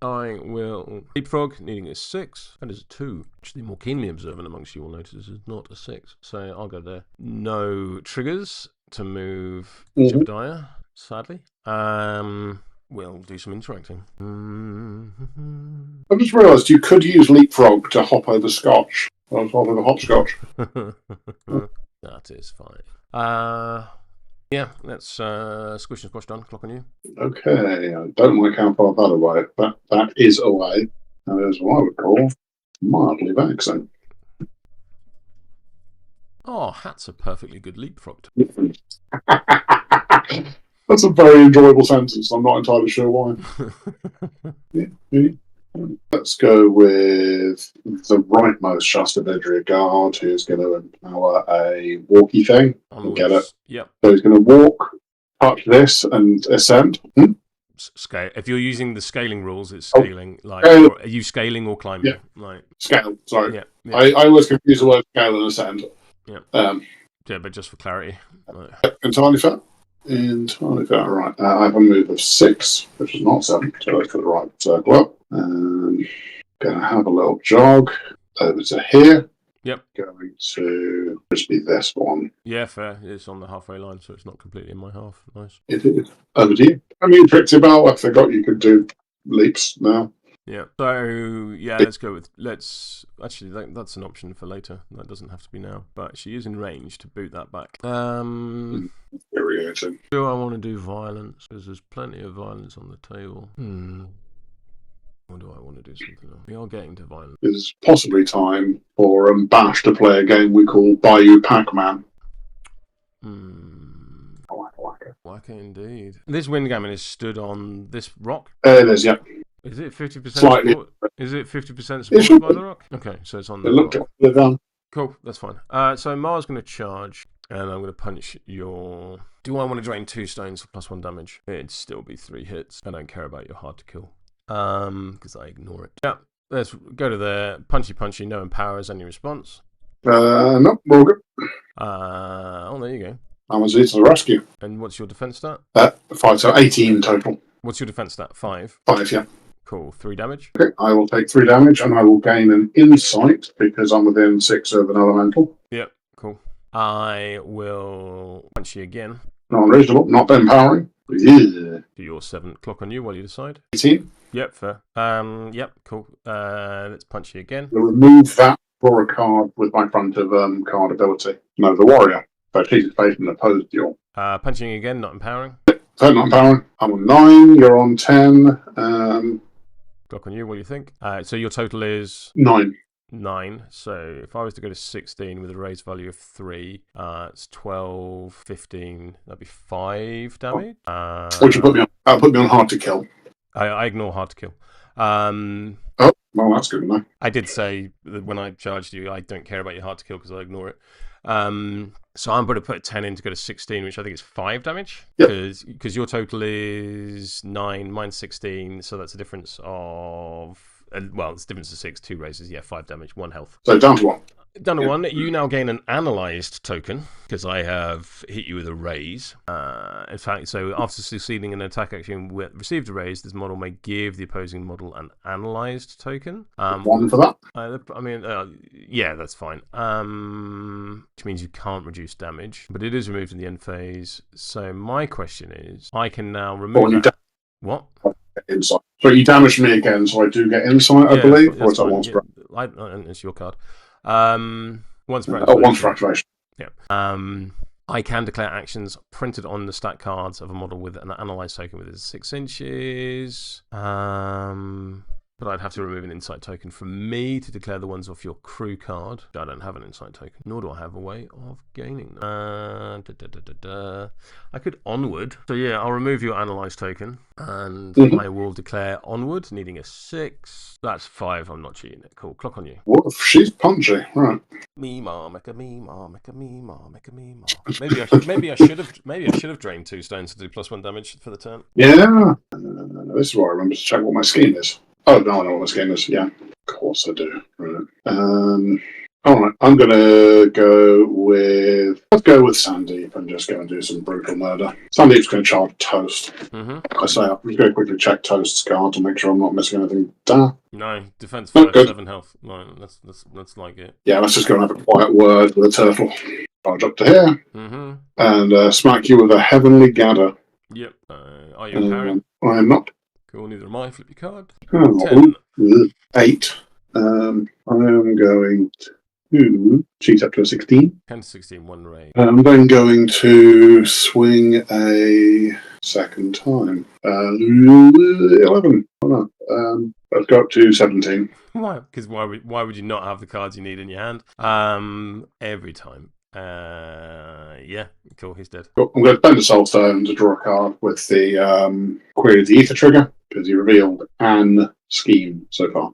I will Leapfrog, needing a 6. That is a 2. Actually, more keenly observant amongst you will notice this is not a 6. So I'll go there. No triggers to move Jebediah, sadly. We'll do some interacting. I just realised you could use Leapfrog to hop over Scotch. I was hopping the hopscotch. That is fine. Yeah, let's Squish and Squash done. Clock on you. Okay, I don't like how far that away. That is away. That is what I would call mildly vexing. Oh, Hat's a perfectly good leapfrog. That's a very enjoyable sentence. I'm not entirely sure why. Let's go with the rightmost Shasta Vedria guard, who's going to empower a walkie thing. Get it? Yep. So he's going to walk, touch this, and ascend. Scale. If you're using the scaling rules, it's scaling. Are you scaling or climbing? Yeah. Scale. Sorry. Yeah. I always confuse the word scale and ascend. Yeah. Yeah, but just for clarity. Right. Entirely fair. Entirely fair. Right. I have a move of 6, which is not 7. So let's put the right circle up. Going to have a little jog over to here. Yep. Going to just be this one. Yeah, fair. It's on the halfway line, so it's not completely in my half. Nice. It is. Over to you. I mean, Tricksy, I forgot you could do leaps now. Yeah. So, yeah, let's go with... Actually, that's an option for later. That doesn't have to be now. But she is in range to boot that back. Irritating. Do I want to do violence? Because there's plenty of violence on the table. Or do I want to do something else? We are getting to violence. It's possibly time for Bash to play a game we call Bayou Pac-Man. Whacker indeed. This Windgammon is stood on this rock? It is, yeah. Is it 50% Slightly. support? Is it 50% supported by the rock? Okay, so it's on the rock. Cool, that's fine. So Mara's going to charge, and I'm going to punch your... Do I want to drain 2 stones for +1 damage? It'd still be 3 hits. I don't care about your hard to kill. Because I ignore it. Yeah, let's go to the punchy, no empowers, any response? No, we're all good. Oh, there you go. Amazon to the rescue. And what's your defense stat? 5, so 18 total. What's your defense stat? 5? 5, yeah. Cool, 3 damage. Okay, I will take 3 damage and I will gain an insight because I'm within 6 of an elemental. Yep, cool. I will punch you again. Not unreasonable, not empowering. Yeah. Do your 7 clock on you while you decide. 18. Yep, fair. Yep, cool. Let's punch you again. I'll remove that, draw a card with my front of card ability. No, the warrior. So she's facing an opposed duel. Punching again, not empowering. So not empowering. I'm on 9, you're on 10. Clock on you, what do you think? So your total is 9. 9. So if I was to go to 16 with a raise value of 3, it's 12, 15. That'd be 5 damage. Which will put me on. Put me on hard to kill. I ignore hard to kill. Oh, well, that's good enough. I did say that when I charged you, I don't care about your hard to kill because I ignore it. So I'm going to put a 10 in to go to 16, which I think is 5 damage. Because your total is 9, mine's 16, so that's a difference of... well, it's a difference of 6, 2 raises. Yeah, 5 damage, 1 health. So down to 1. Down to 1. You now gain an analyzed token because I have hit you with a raise. In fact, so after succeeding an attack action with received a raise, this model may give the opposing model an analyzed token. 1 for that. I mean, yeah, that's fine. Which means you can't reduce damage, but it is removed in the end phase. So my question is, I can now remove that. What? Insight. So you damaged me again, so I do get insight, I believe. Or is that once per... It's your card. Once per activation. Once for activation. Yeah. I can declare actions printed on the stat cards of a model with an analyzed token within 6 inches. but I'd have to remove an insight token from me to declare the ones off your crew card. I don't have an insight token, nor do I have a way of gaining them. I could onward. So yeah, I'll remove your analyze token, and I will declare onward, needing a 6. That's 5. I'm not cheating it. Cool. Clock on you. What? She's punchy, right? Me ma, make a me ma, make a me ma, make a me ma. Maybe I should have drained 2 stones to do +1 damage for the turn. Yeah. This is what I remember to check what my scheme is. Oh no, I know what my scheme is. Yeah, of course I do. Right. All right, I'm gonna go with. Let's go with Sandeep and just go and do some brutal murder. Sandeep's going to charge Toast. I say I'm just going to quickly check Toast's card to make sure I'm not missing anything. No, defense first, 7 health. No, that's like it. Yeah, let's just go and have a quiet word with a turtle. Charge up to here and smack you with a heavenly gather. Yep. Are you empowering? I am not. Cool, neither am I. Flip your card. 10. 8. I am going to cheat up to a 16. 10 to 16, 1 ray. I'm then going to swing a second time. 11. Oh, no. Let's go up to 17. Why? Because why would you not have the cards you need in your hand? Every time. Yeah, cool, he's dead. Cool. I'm going to spend a soul stone to draw a card with the Query of the Ether trigger, because he revealed an scheme so far.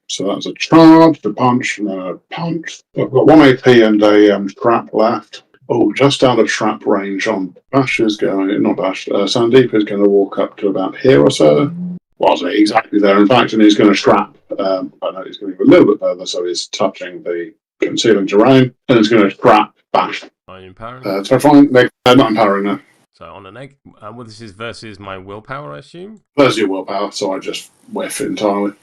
So that's a charge, a punch, and a punch. I've got 1 AP and a trap left. Oh, just out of trap range on Bash is going, not Bash, Sandeep is going to walk up to about here or so. Wasn't exactly there, in fact, and he's going to trap. I know he's going to go a little bit further, so he's touching the concealing terrain, and it's going to trap Bash. Are you empowering? Terrifying. Not empowering, no. So on an egg. Well, this is versus my willpower, I assume? Versus your willpower, so I just whiff it entirely.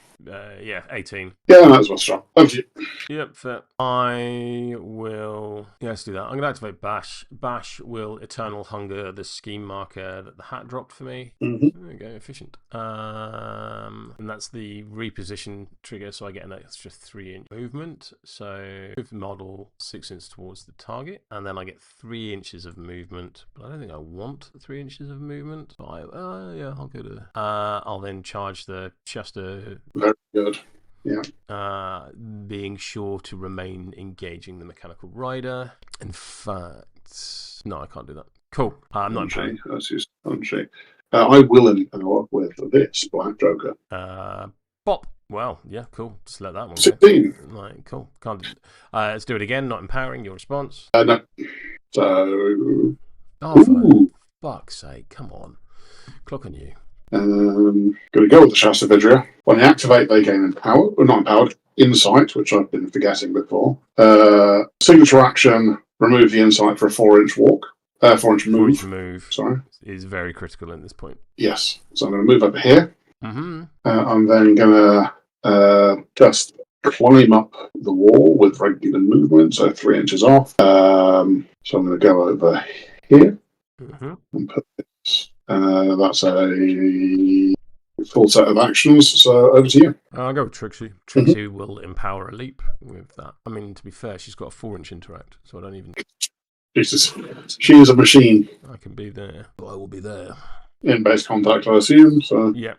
Yeah, 18. Yeah, that's what's strong. Thank you. Yep, fair. I will... Yeah, let's do that. I'm going to activate Bash. Bash will Eternal Hunger the scheme marker that the hat dropped for me. There we go, efficient. And that's the reposition trigger, so I get an extra 3-inch movement. So move the model 6 inches towards the target, and then I get 3 inches of movement. But I don't think I want 3 inches of movement. So yeah, I'll go to... I'll then charge the Chester... Very good. Yeah. Being sure to remain engaging the mechanical rider. In fact, no, I can't do that. Cool. I'm not empowering. That's just punchy. I will empower with this Black Joker. Bop. Well, yeah, cool. Just let that one 16. go. Right, cool. Can't. Let's do it again. Not empowering. Your response. No. So. Oh, for fuck's sake! Come on. Clock on you. Going to go with the Shasta Vidria. When they activate, they gain empowered, or not empowered, insight, which I've been forgetting before. Signature action, remove the insight for a 4-inch walk. 4-inch move. 4-inch move. Sorry. Is very critical at this point. Yes. So I'm going to move over here. I'm then going to just climb up the wall with regular movement, so 3 inches off. So I'm going to go over here and put this. That's a full set of actions, so over to you. I'll go with Tricksy. Tricksy will empower a leap with that. I mean, to be fair, she's got a 4-inch interact, so I don't even... Jesus. She is a machine. I can be there. I will be there. In base contact, I assume, so... Yeah.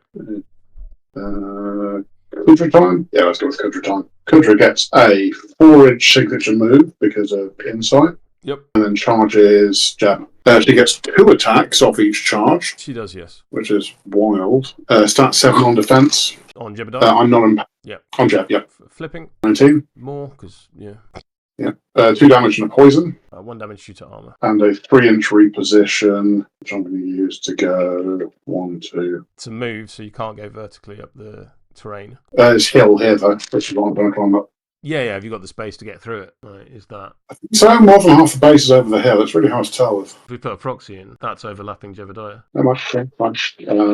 Kudra time? Yeah, let's go with Kudra time. Kudra gets a 4-inch signature move because of insight. Yep. And then charges Jeb. She gets 2 attacks off each charge. She does, yes. Which is wild. Stat 7 on defense. On Jebediah? I'm not Yep. On Jeb, yep. Flipping. 19. More, because, yeah. Yeah. 2 damage and a poison. 1 damage due to armor. And a 3-inch reposition, which I'm going to use to go 1, 2. To move, so you can't go vertically up the terrain. There's hill here, though, which is what I'm going to climb up. Yeah, have you got the space to get through it? Right, is that... So more than half the base is over the hill. It's really hard to tell with. If we put a proxy in, that's overlapping Jebediah. No much, okay, fine.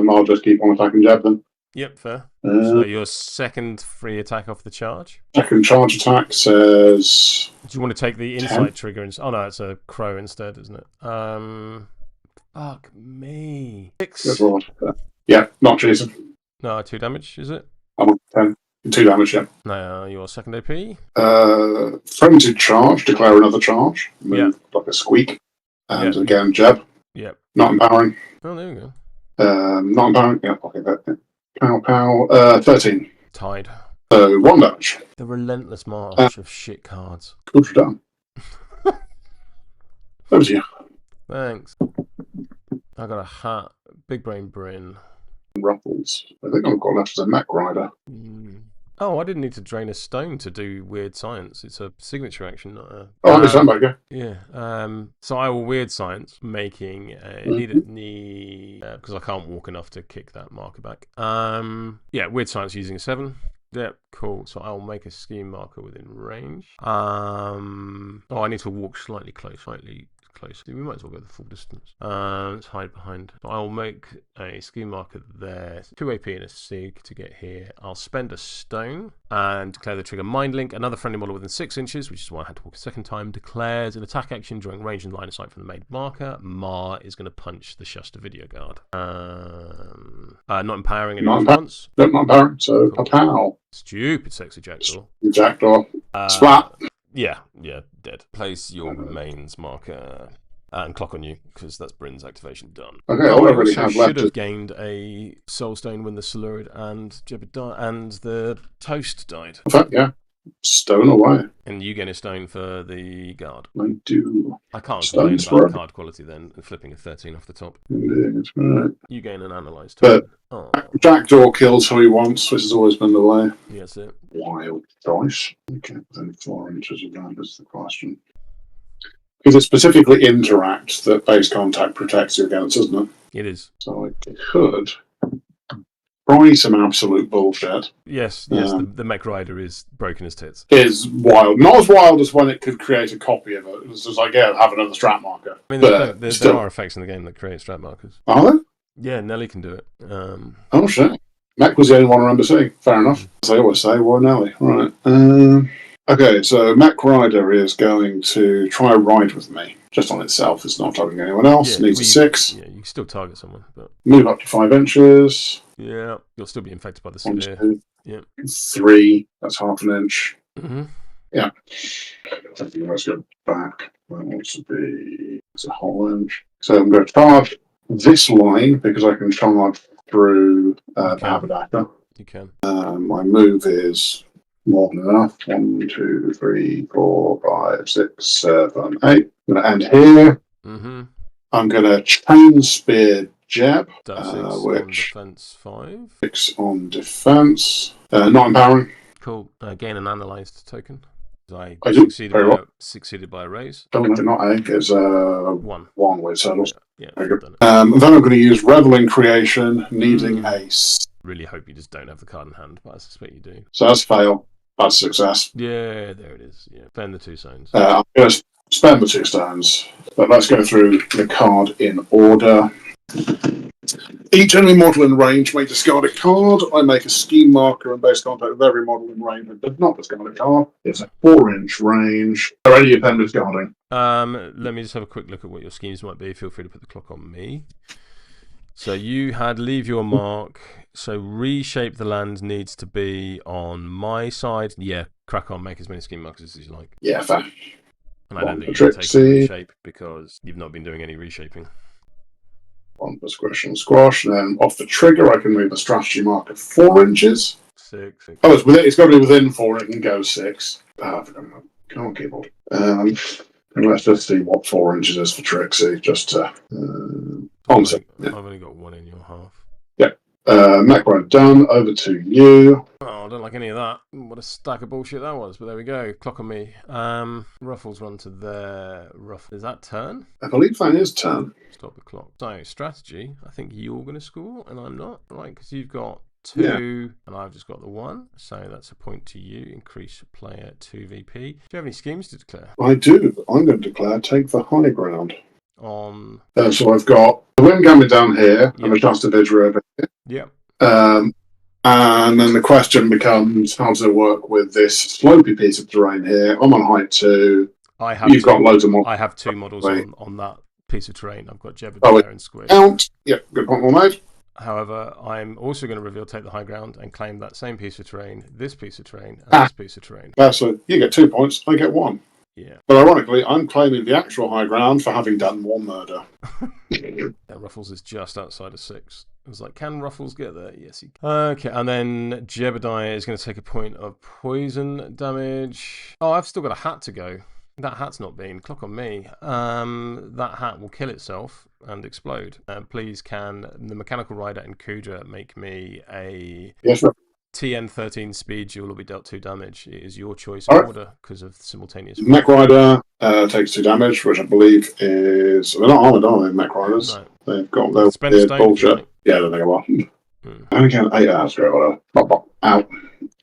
I'll just keep on attacking Jeb then. Yep, fair. So your second free attack off the charge? Second charge attack says... Do you want to take the insight trigger? Oh no, it's a crow instead, isn't it? Fuck me. 6. Yeah, not cheating. No, 2 damage, is it? I'm on 10. 2 damage, yeah. No, your second AP? Frenzied charge, declare another charge. Move like a squeak. And again, Jeb. Yep. Not empowering. Oh, there we go. Not empowering, yeah, okay, that. Yeah. Pow, pow. 13. Tied. So 1 damage. The relentless march of shit cards. Good done. Over to you. Thanks. I got a hat. Big brain Bryn. Ruffles. I think I've got left as a mech rider. Oh, I didn't need to drain a stone to do weird science. It's a signature action, not a... Oh, this time, okay. Yeah. So I will weird science, making a because I can't walk enough to kick that marker back. Yeah, weird science using a 7. Yep, cool. So I'll make a scheme marker within range. Oh, I need to walk slightly close. We might as well go the full distance. Let's hide behind. I'll make a scheme marker there. 2 AP and a sig to get here. I'll spend a stone and declare the trigger Mind Link. Another friendly model within 6 inches, which is why I had to walk a second time, declares an attack action during range and line of sight from the made marker. Ma is going to punch the Shuster video guard. Not empowering any response. Nope, not empowering. So, cool. Pow. Stupid sexy jackdaw. Jackdaw. Splat. Yeah, dead. Place your remains marker and clock on you, because that's Bryn's activation done. Okay, all I really should have gained a soul stone when the Silurid and Jebediah and the Toast died. In fact, yeah. Stone away. And you gain a stone for the guard. I do. I can't complain about card quality then, and flipping a 13 off the top. Indeed, right. You gain an analysed token. But Jackdaw kills who he wants, which has always been the way. Yeah, that's it. Wild choice. Okay, within 4 inches of that is the question. Because it specifically interacts that base contact protects you against, isn't it? It is. So I could try some absolute bullshit. Yes, the mech rider is broken as tits. Is wild. Not as wild as when it could create a copy of it. It's just like, yeah, have another strat marker. I mean, there are effects in the game that create strat markers. Are there? Yeah, Nelly can do it. Oh, shit. Mech was the only one I remember seeing. Fair enough. As I always say, why Nelly? Right. Okay, so Mech Rider is going to try a ride with me. Just on itself, it's not targeting anyone else. Needs a 6. Yeah, you can still target someone. But move up to 5 inches. Yeah, you'll still be infected by the severe. 1, 2, yeah. 3, that's half an inch. Mm-hmm. Yeah. I think let's go back. That wants to be it's a whole inch. So I'm going to charge this line because I can charge through the Haberdasher. You can. My move is more than enough. 1, 2, 3, 4, 5, 6, 7, 8. I'm going to end here. Mm-hmm. I'm going to chain spear Jeb, which on defense 5. 6 on defense. Not empowering. Cool. Gain an analysed token. I succeeded by a raise. Don't know, not egg. It's 1 with hurdles. Yeah. Then I'm going to use Reveling Creation, needing a. Really hope you just don't have the card in hand, but I suspect you do. So that's fail. That's success. Yeah, there it is. Yeah, spend the 2 stones. I'm going to spend the 2 stones, but let's go through the card in order. Each enemy model in range may discard a card. I make a scheme marker and base contact with every model in range that does not discard a card. It's a 4-inch range. Are any of them discarding? Let me just have a quick look at what your schemes might be. Feel free to put the clock on me. So you had leave your mark. So reshape the land needs to be on my side. Yeah, crack on, make as many scheme markers as you like. Yeah, fair. And I don't think you can take reshape because you've not been doing any reshaping. 1 for squish and squash, and then off the trigger I can move a strategy marker 4 inches. 6. Oh, it's got to be within 4, it can go 6. Come on, keyboard. And let's just see what 4 inches is for Tricksy, just to... I've only got 1 in your half. Yeah. Mech Rider done, over to you. Oh, I don't like any of that. What a stack of bullshit that was, but there we go. Clock on me. Ruffles run to there. Is that turn? I believe that is turn. Stop the clock. So, strategy. I think you're going to score, and I'm not. Right, because you've got 2, and I've just got the 1. So that's a point to you. Increase player 2 VP. Do you have any schemes to declare? I do. I'm going to declare take the high ground. On... so I've got the wind coming down here, and the Shuster Vidra over here. Yep. And then the question becomes, how does it work with this slopey piece of terrain here? I'm on height 2. You've got loads of models. I have 2 models on that piece of terrain. I've got Jebediah and Squish. Yeah, good point well made. However, I'm also going to reveal take the high ground and claim that same piece of terrain, this piece of terrain, and this piece of terrain. So you get 2 points, I get 1. Yeah. But ironically, I'm claiming the actual high ground for having done 1 murder. Ruffles is just outside of 6. It was like, can Ruffles get there? Yes, he can. Okay, and then Jebediah is going to take a point of poison damage. Oh, I've still got a hat to go. That hat's not been. Clock on me. That hat will kill itself and explode. Please, can the Mechanical Rider and Kudra make me a TN13 speed duel will be dealt 2 damage. It is your choice of order because of simultaneous. Mech Rider takes 2 damage, which I believe is... They're not armored, are they, Mech Riders? No. They've got their bullshit. Yeah, then they go off. And again, 8 hours, great order. Pop, out.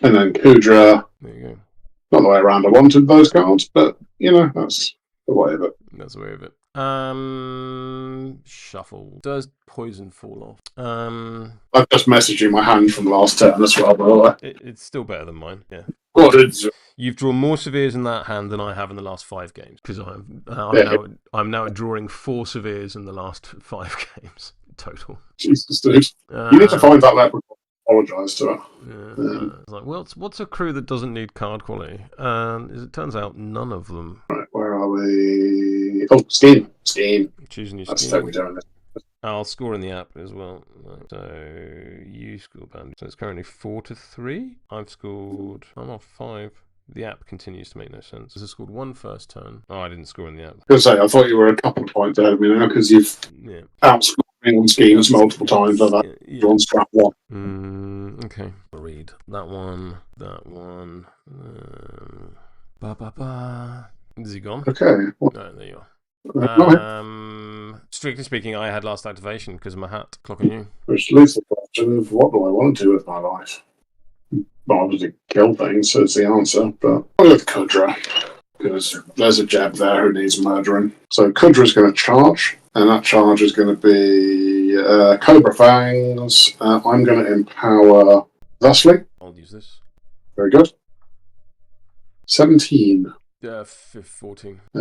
And then Kudra. There you go. Not the way around I wanted those cards, but, that's the way of it. That's the way of it. Shuffle. Does poison fall off? I've just messaged you my hand from last turn as well, by the way. It's still better than mine, yeah. What is it? You've drawn more Severes in that hand than I have in the last 5 games, because I'm now drawing 4 Severes in the last 5 games total. Jesus, dude. You need to find that leprechaun. Apologise to it. Like, well, what's a crew that doesn't need card quality? It turns out none of them. Right, where are we? Oh, scheme. Choosing your That's scheme. totally doing it. I'll score in the app as well. So you score band. So it's currently 4-3. I've scored. I'm off 5. The app continues to make no sense. I scored 1 first turn. Oh, I didn't score in the app. I was going to say, I thought you were a couple of points ahead of me now because you've outscored me on schemes multiple times. Like that. You're on strap 1. Okay. I'll read that one. Is he gone? Okay. No, there you are. Strictly speaking, I had last activation because of my hat. Clock on you. Which leaves the question of what do I want to do with my life? Well, obviously kill things is the answer, but I'll go with Kudra because there's a Jeb there who needs murdering. So Kudra's going to charge, and that charge is going to be Cobra Fangs. I'm going to empower thusly. I'll use this. Very good. 17. 14. I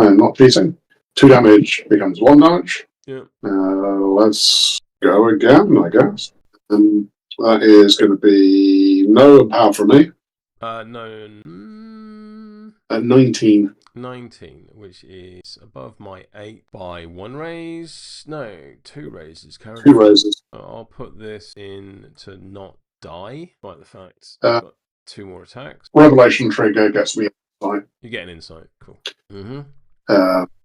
am not cheating. 2 damage becomes 1 damage. Yeah. Let's go again, I guess. That is going to be no power from me. No. At 19. 19, which is above my 8 by 1 raise. No, 2 raises. 2 raises. I'll put this in to not die, despite the fact I've got 2 more attacks. Revelation trigger gets me insight. You get an insight. Cool.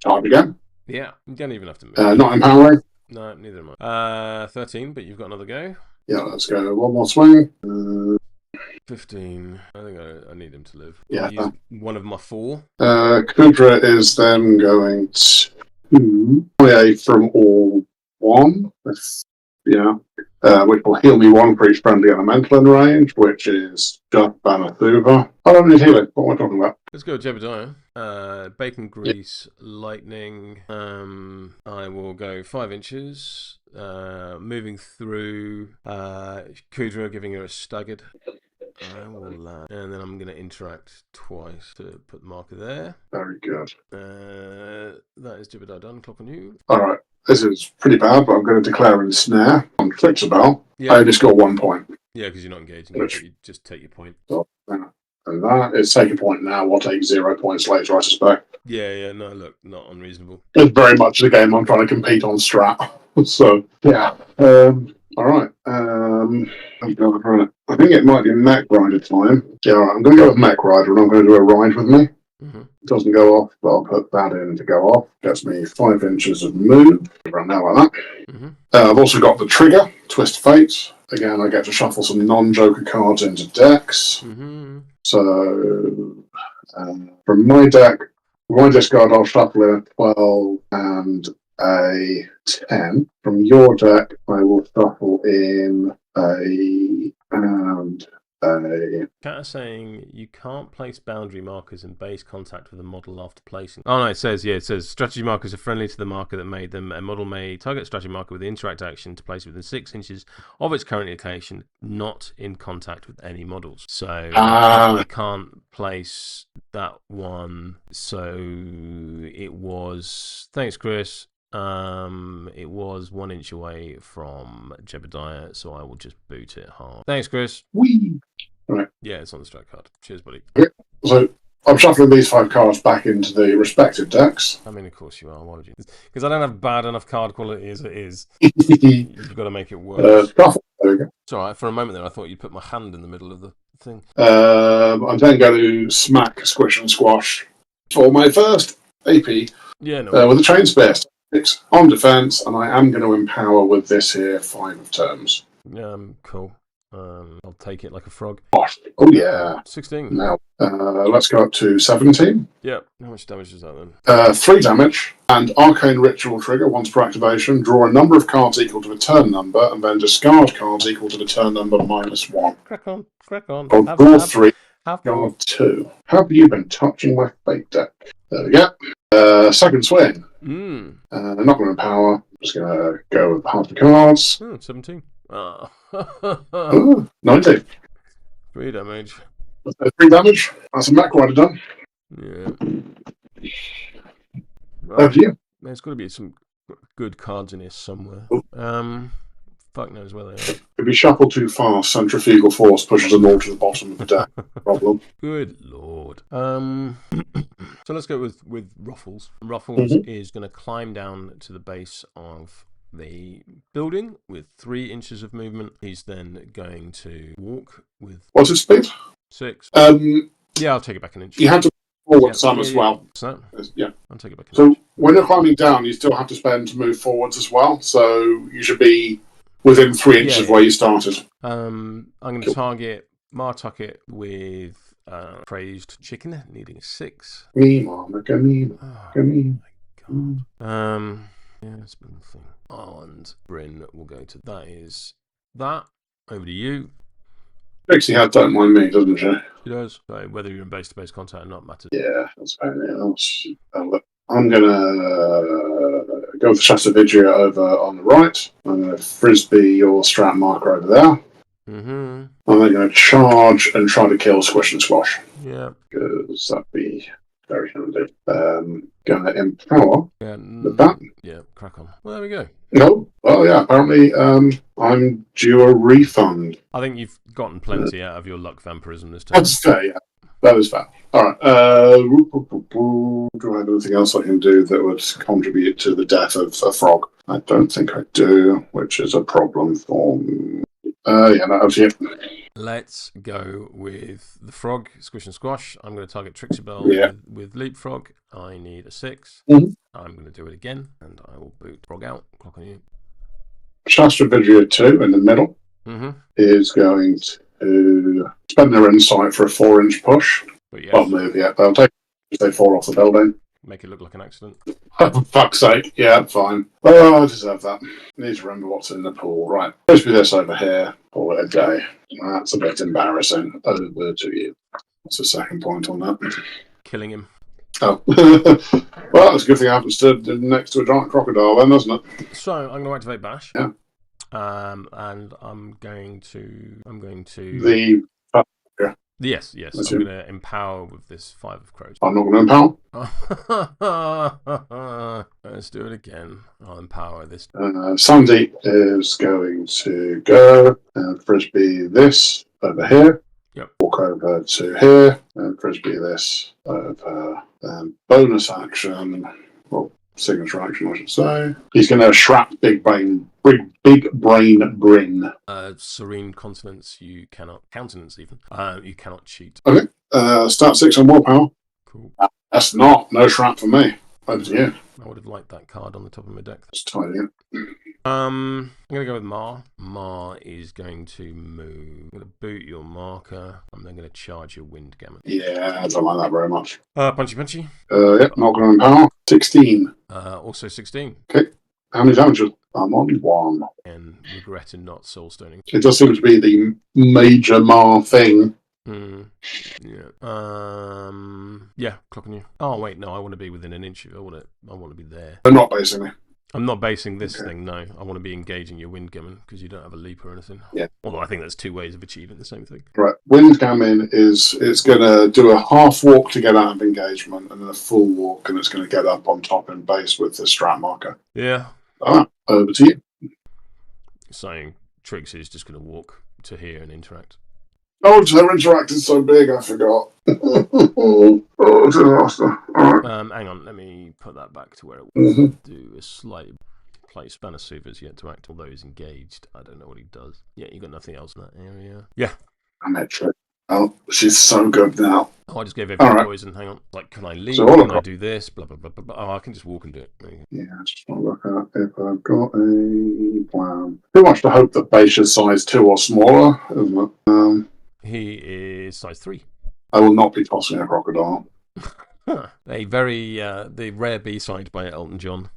Charge again. Yeah, you don't even have to move. Not empowering. No, neither am I. 13, but you've got another go. Yeah, let's go. 1 more swing. 15. I think I need him to live. Yeah. I'll use 1 of my 4. Kudra is then going to play from all 1. Which will heal me 1 for each friendly elemental in range, which is just Banathuva. I don't need healing. What am I talking about? Let's go Jebediah. Bacon grease, lightning. I will go 5 inches. Moving through Kudra, giving her a staggered. I will land. And then I'm going to interact twice to put the marker there. Very good. That is Jebediah done. Clock on you. Alright. This is pretty bad, but I'm going to declare ensnare on Tricksy. Yeah. I only score 1 point. Yeah, because you're not engaging. You just take your point. So, and that is take a point now. We'll take 0 points later, I suspect. Yeah. No, look, not unreasonable. It's very much the game I'm trying to compete on strat. So, yeah. Alright. I think it might be Mech Rider time. Yeah, alright. I'm going to go with Mech Rider, and I'm going to do a ride with me. It doesn't go off, but I'll put that in to go off. Gets me 5 inches of move. Run now like that. I've also got the trigger, Twist Fate. Again, I get to shuffle some non-Joker cards into decks. So, from my deck, my discard, I'll shuffle in a 12 and a 10. From your deck, I will shuffle in a and a. Chat is saying you can't place boundary markers in base contact with a model after placing. Oh no, it says strategy markers are friendly to the marker that made them. A model may target a strategy marker with the interact action to place it within 6 inches of its current location, not in contact with any models. So I can't place that one. So it was. Thanks, Chris. It was 1 inch away from Jebediah, so I will just boot it hard. Thanks, Chris. Whee! Right. Yeah, it's on the strat card. Cheers, buddy. Okay. So I'm shuffling these 5 cards back into the respective decks. I mean, of course you are. Why would you? Because I don't have bad enough card quality as it is. You've got to make it worse. Shuffle. There we go. It's all right. For a moment there, I thought you'd put my hand in the middle of the thing. I'm then going to smack Squish and Squash for my first AP Yeah, no. with a Chain Spear. 6 on defense, and I am going to empower with this here 5 of terms. Cool. I'll take it like a frog. Oh yeah. 16. Now, let's go up to 17. Yeah. How much damage is that then? 3 damage, and Arcane Ritual trigger once per activation. Draw a number of cards equal to the turn number, and then discard cards equal to the turn number -1. Crack on. I'll draw 3, discard 2. Have you been touching my fate deck? There we go. Second swing. Not going to empower. Just going to go with half the cards. 17. 19. 3 damage. 3 damage. That's a Mac Rider done. Yeah. Over to you. There's got to be some good cards in here somewhere. Fuck knows where they are. If you shuffle too fast, centrifugal force pushes them all to the bottom of the deck. Problem. Good lord. So let's go with Ruffles. Ruffles is going to climb down to the base of the building with 3 inches of movement. He's then going to walk with... What's his speed? 6. Yeah, I'll take it back an inch. You have to forward some as well. So, yeah. I'll take it back an so inch. When you're climbing down, you still have to spend to move forwards as well. So you should be within 3 inches of where you started. I'm going to target Martucket with Praised Chicken, needing a 6. Oh my god. Yeah, it's been the thing. And Bryn will go to that. Is that over to you? Tricksy don't mind me, doesn't she? She does. So whether you're in base-to-base contact or not matters. Yeah, that's about it else. I'm gonna go with the Shastavidria over on the right. I'm gonna frisbee your strat marker over there. I'm then gonna charge and try to kill Squish and Squash. Yeah. Because that'd be very handy. Gonna empower with that. Yeah, crack on. Well, there we go. No, well, yeah. Apparently, I'm due a refund. I think you've gotten plenty out of your luck vampirism this time. That's fair. Yeah, that is fair. All right. Do I have anything else I can do that would contribute to the death of a frog? I don't think I do, which is a problem for me. Yeah, no, that's it. Let's go with the frog, Squish and Squash. I'm going to target Tricksy Bell with Leapfrog. I need a 6. I'm going to do it again, and I will boot Frog out. Clock on you. Shastavidria 2 in the middle is going to spend their insight for a 4-inch push. But yes. I'll move, yeah. They'll take it if they fall off the building. Make it look like an accident. Oh, for fuck's sake. Yeah, fine. Oh, I deserve that. Need to remember what's in the pool. Right. Supposed to be this over here. Call it a day. That's a bit embarrassing. Over to you. What's the second point on that? Killing him. Oh. Well, it's a good thing I haven't stood next to a giant crocodile then, doesn't it? So, I'm going to activate Bash. Yeah. And I'm going to... Yes. I'm going to empower with this 5 of crows. I'm not going to empower. Let's do it again. I'll empower this. Sandy is going to go and frisbee this over here. Yep. Walk over to here and frisbee this over. Bonus action, well, signature action, I should say. He's going to shrap Big Brain Brin. Serene consonants, you cannot countenance even. You cannot cheat. Okay. Start 6 on willpower. Cool. That's no shrap for me. Over to you. I would have liked that card on the top of my deck. Let's tidy it. I'm going to go with Mar. Mar is going to move. I'm going to boot your marker. I'm then going to charge your wind gamut. Yeah, I don't like that very much. Punchy. Yep, not going to empower. 16. Also 16. Okay. How many damages? I'm on 1. And regretting not soulstoning. It does seem to be the major Mar thing. Yeah. Yeah, clocking you. Oh wait, no, I want to be within an inch. I want to be there. They're not basing me. I'm not basing this thing, no. I want to be engaging your Windgammon because you don't have a leap or anything. Yeah. Although I think there's 2 ways of achieving the same thing. Right. Windgammon it's going to do a half walk to get out of engagement and then a full walk, and it's going to get up on top and base with the strat marker. Yeah. Over to you. Saying Tricks is just going to walk to here and interact. Oh, her interacted so big, I forgot. Oh, disaster. All right. Hang on, let me put that back to where it was. Do a slight place. Spanner Super's yet to act, although he's engaged. I don't know what he does. Yeah, you got nothing else in that area. Yeah. I'm at Trick. Oh, she's so good now. Oh, I just gave everything poison. Hang on. Like, can I leave? So can I do this? Blah, blah, blah, blah, blah. Oh, I can just walk and do it. Yeah, I just want to look at if I've got a plan. Pretty much to hope that Beisha's size 2 or smaller, isn't it? He is size 3. I will not be tossing a crocodile. A very, the rare B-side by Elton John.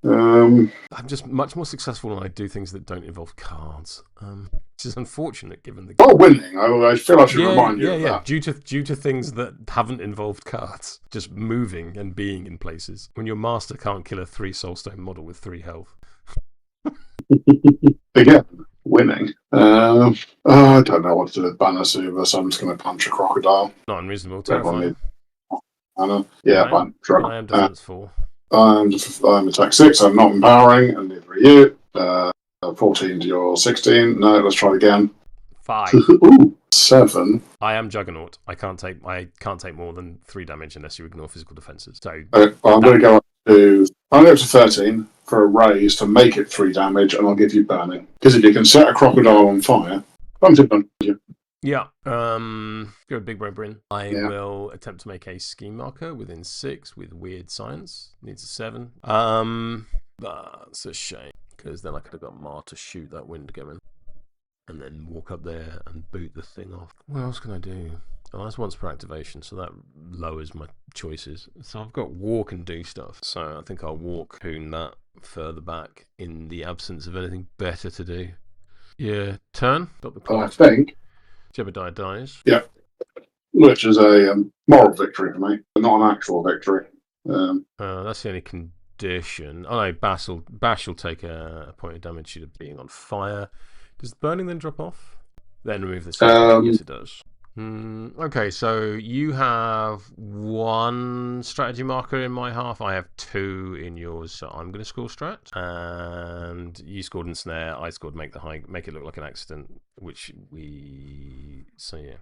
I'm just much more successful when I do things that don't involve cards, which is unfortunate given the. Oh, winning! I feel I should remind you of that. Due to things that haven't involved cards, just moving and being in places. When your master can't kill a 3 soulstone model with 3 health. Again, winning. I don't know what to do with Banner Super, so I'm just going to punch a crocodile. Not unreasonable. Terrifying. Yeah, fine. Sure. I am defense 4. I'm attack 6. I'm not empowering, and neither are you. 14 to your 16. No, let's try it again. 5. Ooh, 7. I am Juggernaut. I can't take more than 3 damage unless you ignore physical defenses. So well, I'm going to go up to 13 for a raise to make it 3 damage, and I'll give you burning. Because if you can set a crocodile on fire, I'm to burn you. Yeah. Go big bro Bryn. I will attempt to make a scheme marker within 6 with weird science. Needs a 7. That's a shame because then I could have got Mar to shoot that wind going, and then walk up there and boot the thing off. What else can I do? Oh, that's once per activation, so that lowers my choices. So I've got walk and do stuff. So I think I'll walk Hoon that further back in the absence of anything better to do. Yeah, turn. Got the clock. I think. Jebediah dies. Yeah. Which is a moral victory for me, but not an actual victory. That's the only condition. Oh no, Bash will take a point of damage due to being on fire. Does burning then drop off? Then remove the second. Yes, it does. Okay, so you have 1 strategy marker in my half. I have 2 in yours, so I'm going to score strat. And you scored ensnare. I scored make it look like an accident, which we. So yeah.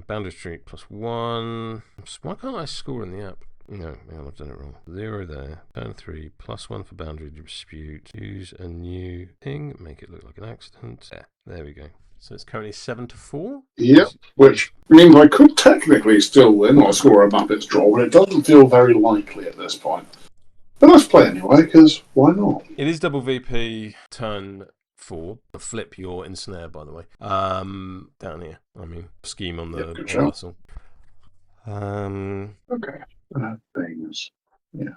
Boundary streak +1. Why can't I score in the app? No, I've done it wrong. 0 there. Turn 3 +1 for boundary dispute. Use a new thing. Make it look like an accident. Yeah, there we go. So it's currently 7-4. Yep, which means I could technically still win or score a Muppets draw, but it doesn't feel very likely at this point. But let's play anyway, because why not? It is double VP turn 4. Flip your ensnare, by the way. Down here. I mean, scheme on the muscle. Okay. Things. Yeah.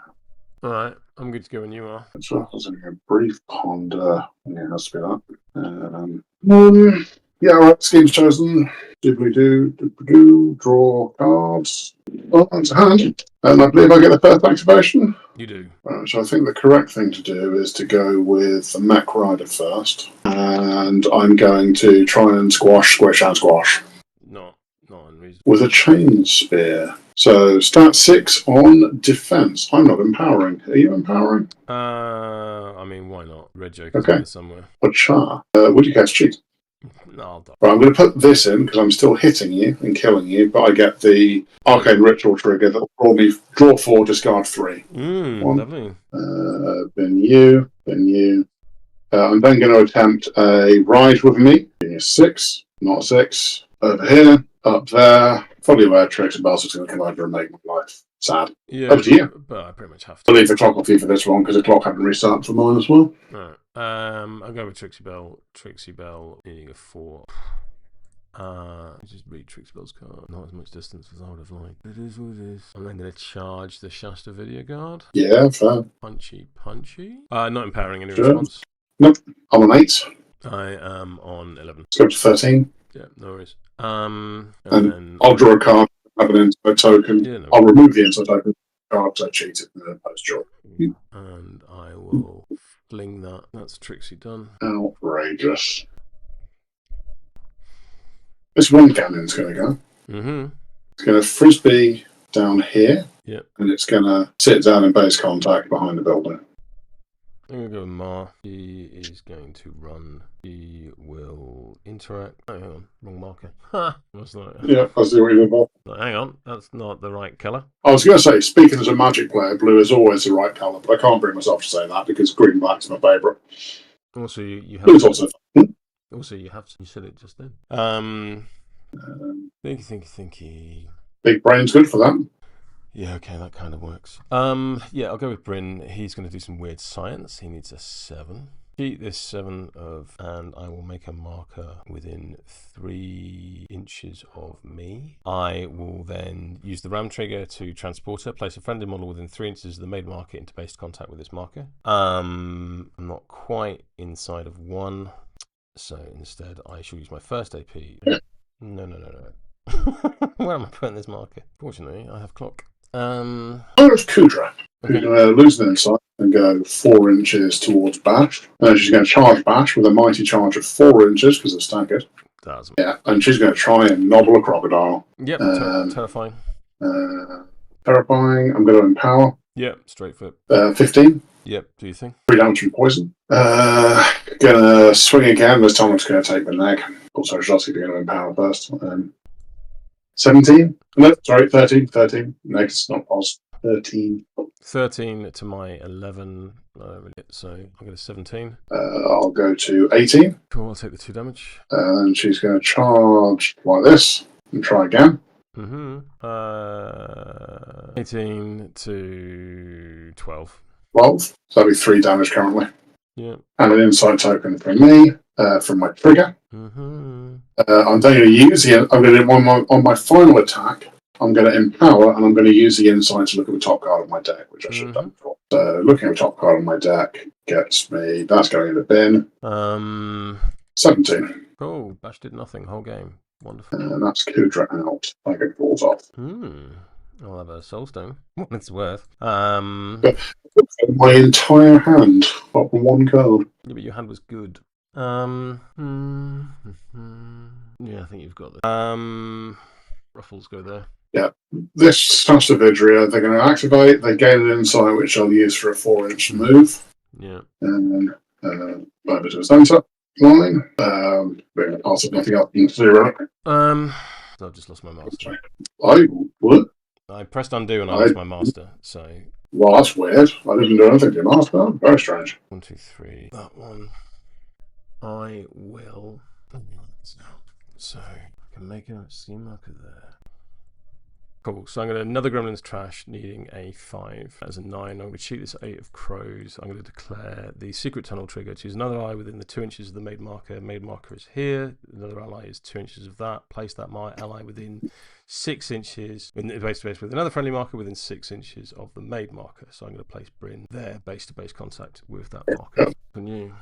All right. I'm good to go when you are. So I was in a brief ponder. Yeah, it has to be that. Yeah, all right. Scheme's chosen. Did draw cards. Well, that's a hand. And I believe I get the first activation. You do. Right, so I think the correct thing to do is to go with the Mech Rider first. And I'm going to try and squish, and squash. Not unreasonable. With a chain spear. So stat 6 on defense. I'm not empowering. Are you empowering? I mean, why not? Red joke is in there somewhere. Achar. Would you guys cheat? No, I'll die. Right, I'm going to put this in because I'm still hitting you and killing you, but I get the arcane ritual trigger that will me draw 4, discard 3. Lovely. Then you. I'm then going to attempt a ride with me. 6, not 6. Over here, up there. Fully aware Tricksy is going to come over and make my life sad. Yeah, over to you. But I pretty much have to. I'll leave the clock off you for this one because the clock hadn't restarted for mine as well. Alright. I'll go with Tricksy Bell. Tricksy Bell needing a 4. Just read Tricksy Bell's card. Not as much distance as I would have liked. It is what it is. I'm then going to charge the Shasta video guard. Yeah, fair. Punchy. Not empowering any response. Nope. I'm on 8. I am on 11. Let's go to 13. Yeah, no worries. And then I'll draw a card, have an insert token. Yeah, no, I'll remove the insert token card because I cheated in the post draw. And I will fling that. That's Tricksy done. Outrageous. This one cannon's going to go. It's going to frisbee down here. Yep. And it's going to sit down in base contact behind the building. I'm going to go with Ma. She is going to run. She will interact. Oh, hang on. Wrong marker. Ha! What's that? Yeah, I see what you did, Bob. Hang on. That's not the right colour. I was going to say, speaking as a Magic player, blue is always the right colour, but I can't bring myself to say that because green black's my favourite. Also, you have. Blue's also fun. Also, you have. You said it just then. Thinky. Big brain's good for that. Yeah, okay, that kind of works. Yeah, I'll go with Bryn. He's going to do some weird science. He needs a 7. Cheat this 7 of, and I will make a marker within 3 inches of me. I will then use the ram trigger to transport her, place a friendly model within 3 inches of the made marker into base contact with this marker. I'm not quite inside of 1, so instead I shall use my first AP. No. Where am I putting this marker? Fortunately, I have clock. It's Kudra, who's going to lose an insight and go 4 inches towards Bash. And she's going to charge Bash with a mighty charge of 4 inches because it's staggered. Yeah, and she's going to try and nobble a crocodile. Yep, terrifying. Terrifying. I'm going to empower. Yep, straight foot. 15. Yep, do you think? 3 damage from poison. Going to swing again. This time I'm just going to take the neck. Also, Shotzi going to empower first. 17? No, sorry, 13. 13. Next, not pos. 13. 13 to my 11. So I'll get a 17. I'll go to 18. Cool, I'll take the 2 damage. And she's going to charge like this and try again. 18 to 12. 12. So that'll be 3 damage currently. Yeah. And an insight token from me, from my trigger. I'm then going to use I'm going to on my final attack. I'm going to empower, and I'm going to use the insight to look at the top card of my deck, which I should have done before. So looking at the top card of my deck gets me. That's going in the bin. 17. Oh, Bash did nothing whole game. Wonderful. And that's Kudra out. Like it falls off. I'll have a soulstone. What it's worth. My entire hand, apart from 1 card. Yeah, but your hand was good. Yeah, I think you've got this. Ruffles go there. Yeah. This Stastavidria, they're going to activate. They gain an insight, which I'll use for a 4-inch move. Yeah. And then move it to a center line. Bring parts of nothing up into 0. I've just lost my master. What? I pressed undo and I lost my master, so... Well, that's weird. I didn't do anything to your master. Very strange. 1, 2, 3. That one. I will... So, I can make a scheme marker there. Cool, so I'm going to another Gremlin's Trash, needing a 5. That's a 9. I'm going to cheat this 8 of Crows. I'm going to declare the Secret Tunnel trigger. Choose another ally within the 2 inches of the made marker. Made marker is here. Another ally is 2 inches of that. Place that ally within 6 inches, base to base with another friendly marker within 6 inches of the made marker. So I'm going to place Bryn there, base to base contact with that marker. Can you?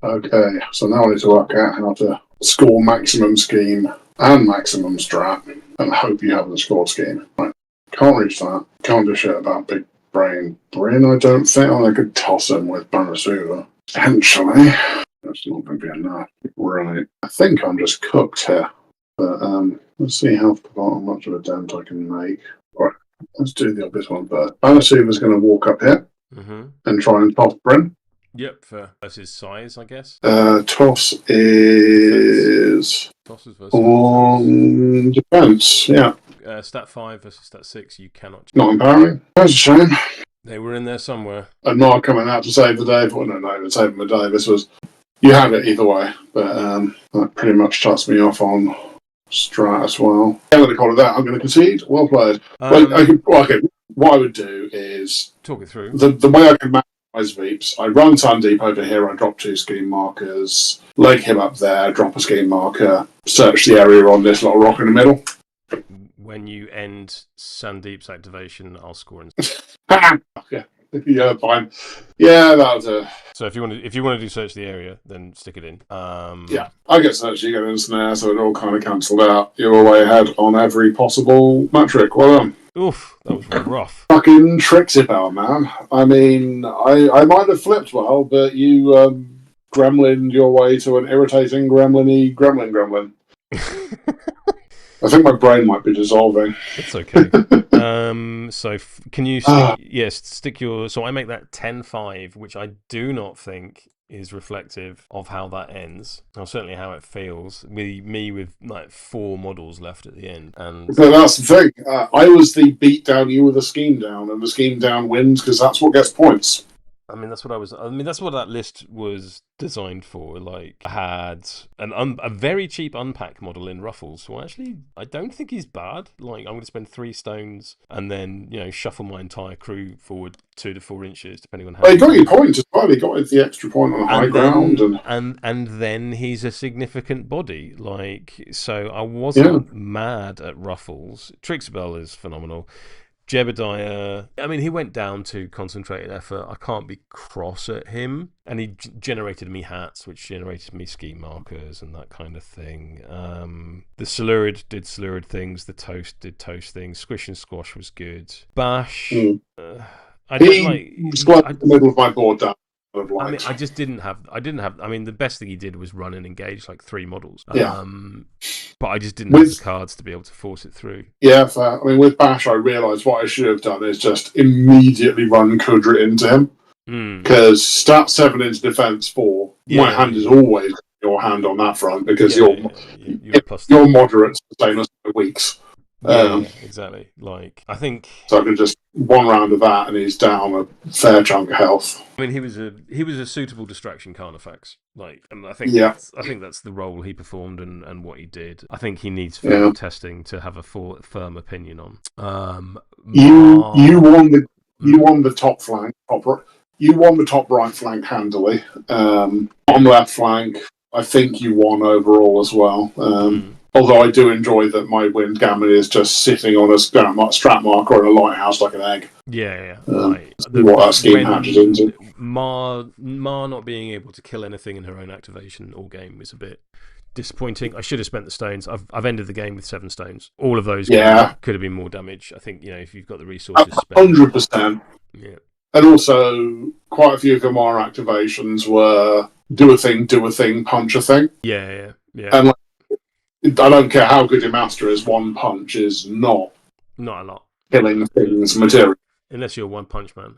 Okay, so now I need to work out how to score maximum scheme and maximum strat, and hope you have the score scheme. Right. Can't reach that. Can't do shit about big brain Bryn, I don't think. I could toss him with Banasuva. Potentially. That's not going to be enough. Right. I think I'm just cooked here. But let's see how much of a dent I can make. Right, let's do the obvious one first. Banasuva's going to walk up here and try and toss Bryn. Yep, that's his size, I guess. Toss is on defense, yeah. Stat 5 versus stat 6, you cannot. Not empowering. That's a shame. They were in there somewhere. I'm not coming out to save the day. Well, no, saving the day. This was. You had it either way, but that pretty much shuts me off on strat as well. I'm going to call it that. I'm going to concede. Well played. Okay, what I would do is. Talk it through. The way I can manage Veeps. I run Sandeep over here, I drop 2 scheme markers, leg him up there, drop a scheme marker, search the area on this little rock in the middle. When you end Sandeep's activation, I'll score in. Yeah, fine. Yeah, that'll do. So if you want to do search the area, then stick it in. Yeah, I get search, you get in snare, so it all kind of cancelled out. You're way ahead on every possible metric. Well done. Oof, that was rough. Fucking Tricksy power, man. I mean, I might have flipped well, but you gremlined your way to an irritating gremlin. I think my brain might be dissolving. It's okay. So can you stick your... So I make that 10-5, which I do not think is reflective of how that ends, or certainly how it feels. Me with like 4 models left at the end. And but that's the thing. I was the beat down, you were the scheme down, and the scheme down wins because that's what gets points. I mean, that's what that list was designed for. Like, I had a very cheap unpack model in Ruffles, so actually, I don't think he's bad. Like, I'm going to spend 3 stones and then, shuffle my entire crew forward 2 to 4 inches, depending on how. Well, he got your point as well. He got the extra point on the high ground, and then he's a significant body. Like, so I wasn't mad at Ruffles. Tricksy is phenomenal. Jebediah, I mean, he went down to concentrated effort. I can't be cross at him. And he generated me hats, which generated me ski markers and that kind of thing. The Silurid did Silurid things. The Toast did Toast things. Squish and Squash was good. Bash, I don't like... the middle of my board down. I mean, I didn't have. I mean, the best thing he did was run and engage like 3 models. But I just didn't have the cards to be able to force it through. Yeah, fair. I mean, with Bash, I realised what I should have done is just immediately run Kudra into him. Because stat 7 into defense 4, my hand is always your hand on that front because your moderate's the same as the weaks. Exactly. Like, I think so. I can just 1 round of that, and he's down a fair chunk of health. I mean, he was a suitable distraction Carnifex. Like, and I think that's the role he performed and what he did. I think he needs further testing to have a firm opinion on. You won the top flank. You won the top right flank handily. On the left flank, I think you won overall as well. Although I do enjoy that my Wind Gammon is just sitting on a strap marker in a lighthouse like an egg. Right. What that scheme hatches into. Ma not being able to kill anything in her own activation all game is a bit disappointing. I should have spent the stones. I've ended the game with 7 stones. All of those could have been more damage. I think, if you've got the resources... 100%. Yeah. And also, quite a few of Gamara activations were do a thing, punch a thing. Yeah. And I don't care how good your master is, 1 punch is not a lot killing things material. Unless you're One Punch Man.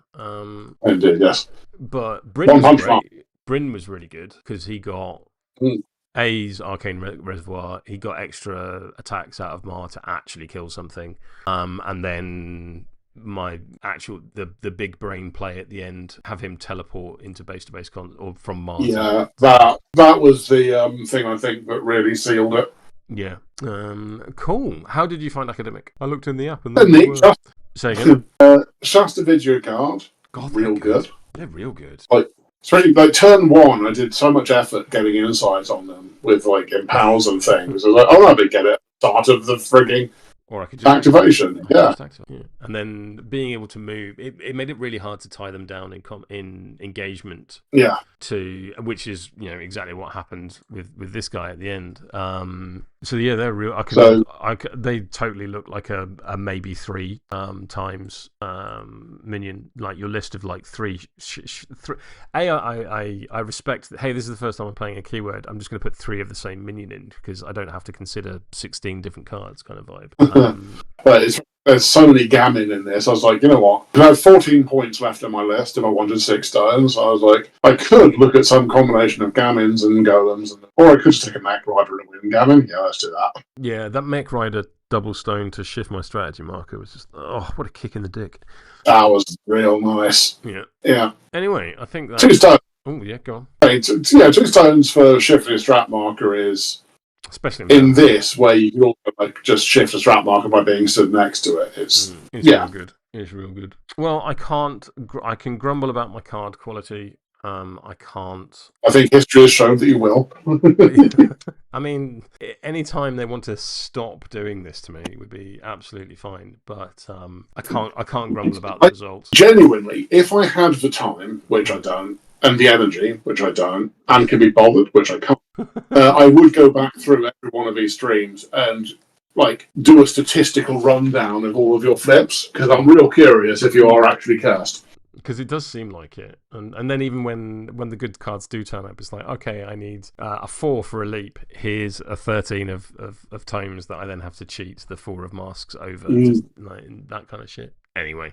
Indeed, yes. But Bryn was great. Bryn was really good because he got A's Arcane Reservoir. He got extra attacks out of Mar to actually kill something. And then my actual the big brain play at the end, have him teleport into base-to-base or from Mars. Yeah, that was the thing I think that really sealed it. Yeah. Cool. How did you find Academic? I looked in the app and say again. Shasta Video Guard. God, real good. They're real good. Especially turn 1, I did so much effort getting insight on them with empowers and things. I was like, I didn't get it. Start of the frigging Or I could just activation. And then being able to move, it made it really hard to tie them down in engagement. Yeah. Which is exactly what happened with this guy at the end. They're real. They totally look like a maybe 3 times minion. Like your list of 3. I respect that. Hey, this is the first time I'm playing a keyword. I'm just going to put 3 of the same minion in because I don't have to consider 16 different cards, kind of vibe. But there's so many gammon in this. I was like, you know what? I have 14 points left on my list if I wanted 6 stones. I was like, I could look at some combination of gammons and golems, or I could just take a Mech Rider and win gammon. Yeah, let's do that. Yeah, that Mech Rider double stone to shift my strategy marker was just, what a kick in the dick. That was real nice. Yeah. Anyway, I think that 2 stones. Oh yeah, go on. 2 stones for shifting a strat marker is. Especially in this, where you can also just shift a strat marker by being stood next to it. It's real good. It's real good. Well, I can grumble about my card quality. I can't. I think history has shown that you will. I mean, any time they want to stop doing this to me would be absolutely fine. But I can't grumble about the results. Genuinely, if I had the time, which I don't, and the energy, which I don't, and can be bothered, which I can't, I would go back through every one of these streams and do a statistical rundown of all of your flips, because I'm real curious if you are actually cursed. because it does seem like it. And then even when the good cards do turn up, it's like, okay, I need a 4 for a leap. Here's a 13 of tomes that I then have to cheat the 4 of masks over, just like that kind of shit. Anyway,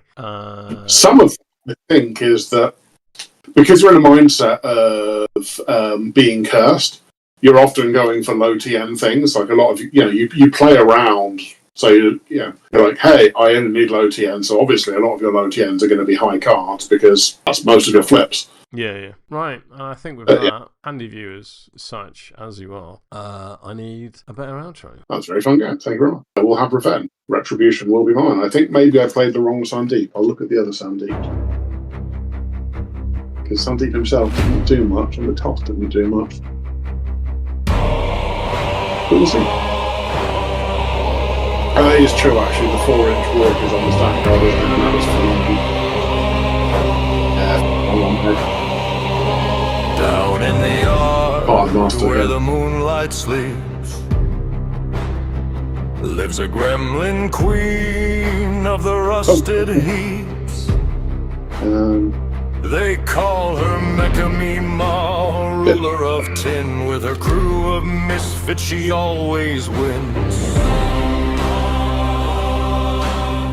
some of the think is that because you're in a mindset of being cursed, you're often going for low TN things. Like a lot of you play around. So you're like, hey, I only need low TN. So obviously, a lot of your low TNs are going to be high cards because that's most of your flips. Yeah. Right. And I think with that, handy viewers, such as you are, I need a better outro. That's a very fun game. Thank you very much. I will have revenge. Retribution will be mine. I think maybe I played the wrong Sandeep. I'll look at the other Sandeep. Because Sandeep himself didn't do much, and the toss didn't do much. But we'll see. That is true, actually. The 4-inch work is on the stack card, isn't it? And that was fun. Down in the yard, where the moonlight sleeps, lives a gremlin queen of the rusted heaps. They call her Mechamima, ruler of tin. With her crew of misfits, she always wins.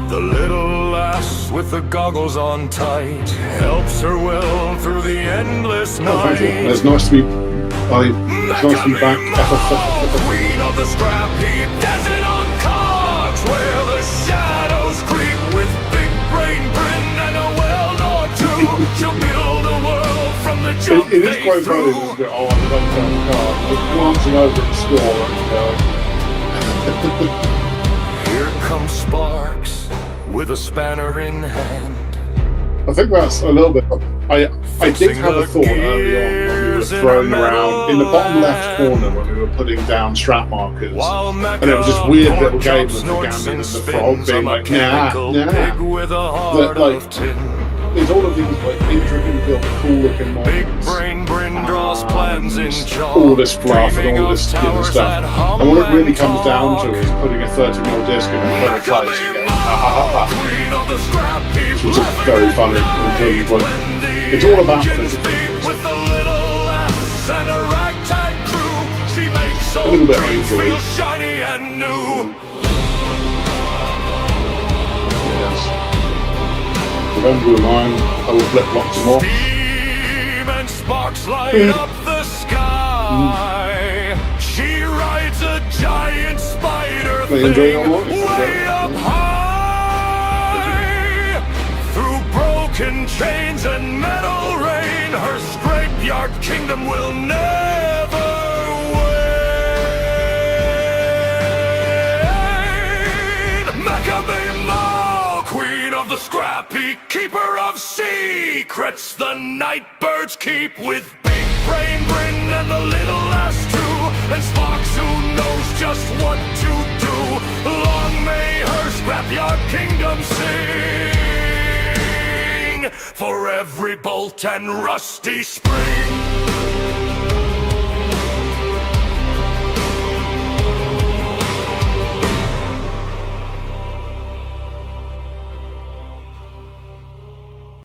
The little lass with the goggles on tight helps her well through the endless night. It's nice to be back. Queen of the scrap heap, dancing on cogs, where the shadows creep. With big brain grin and a well or two, she'll build a world from the jump. It is quite funny, isn't it? Oh, I'm going down the card, just glancing over at the score and going. Here comes Sparks with a spanner in hand. I think that's a little bit. I did have a thought early on when we were throwing around in the bottom left corner when we were putting down strap markers, and it was this weird little game of the gammon and the frog being like, nah. That, like, there's all of these like intricately built, cool looking models. Draws plans in all this fluff and all this skin and stuff. And what it really comes down to is putting a 30mm disc in a clever place and going, which is very funny. It's all about physics. A little bit easily. Yes. Revenge will mine. I will flip lots more. Steam and sparks light up the sky. She rides a giant spider thing way up high. Through broken chains and metal rain, her scrapyard kingdom will never wane. Mechamima, queen of the scrap heap, keeper of secrets the night birds keep. With big brain grin and the little lass too, and Sparks who knows just what to do. Long may her scrapyard kingdom sing for every bolt and rusty spring.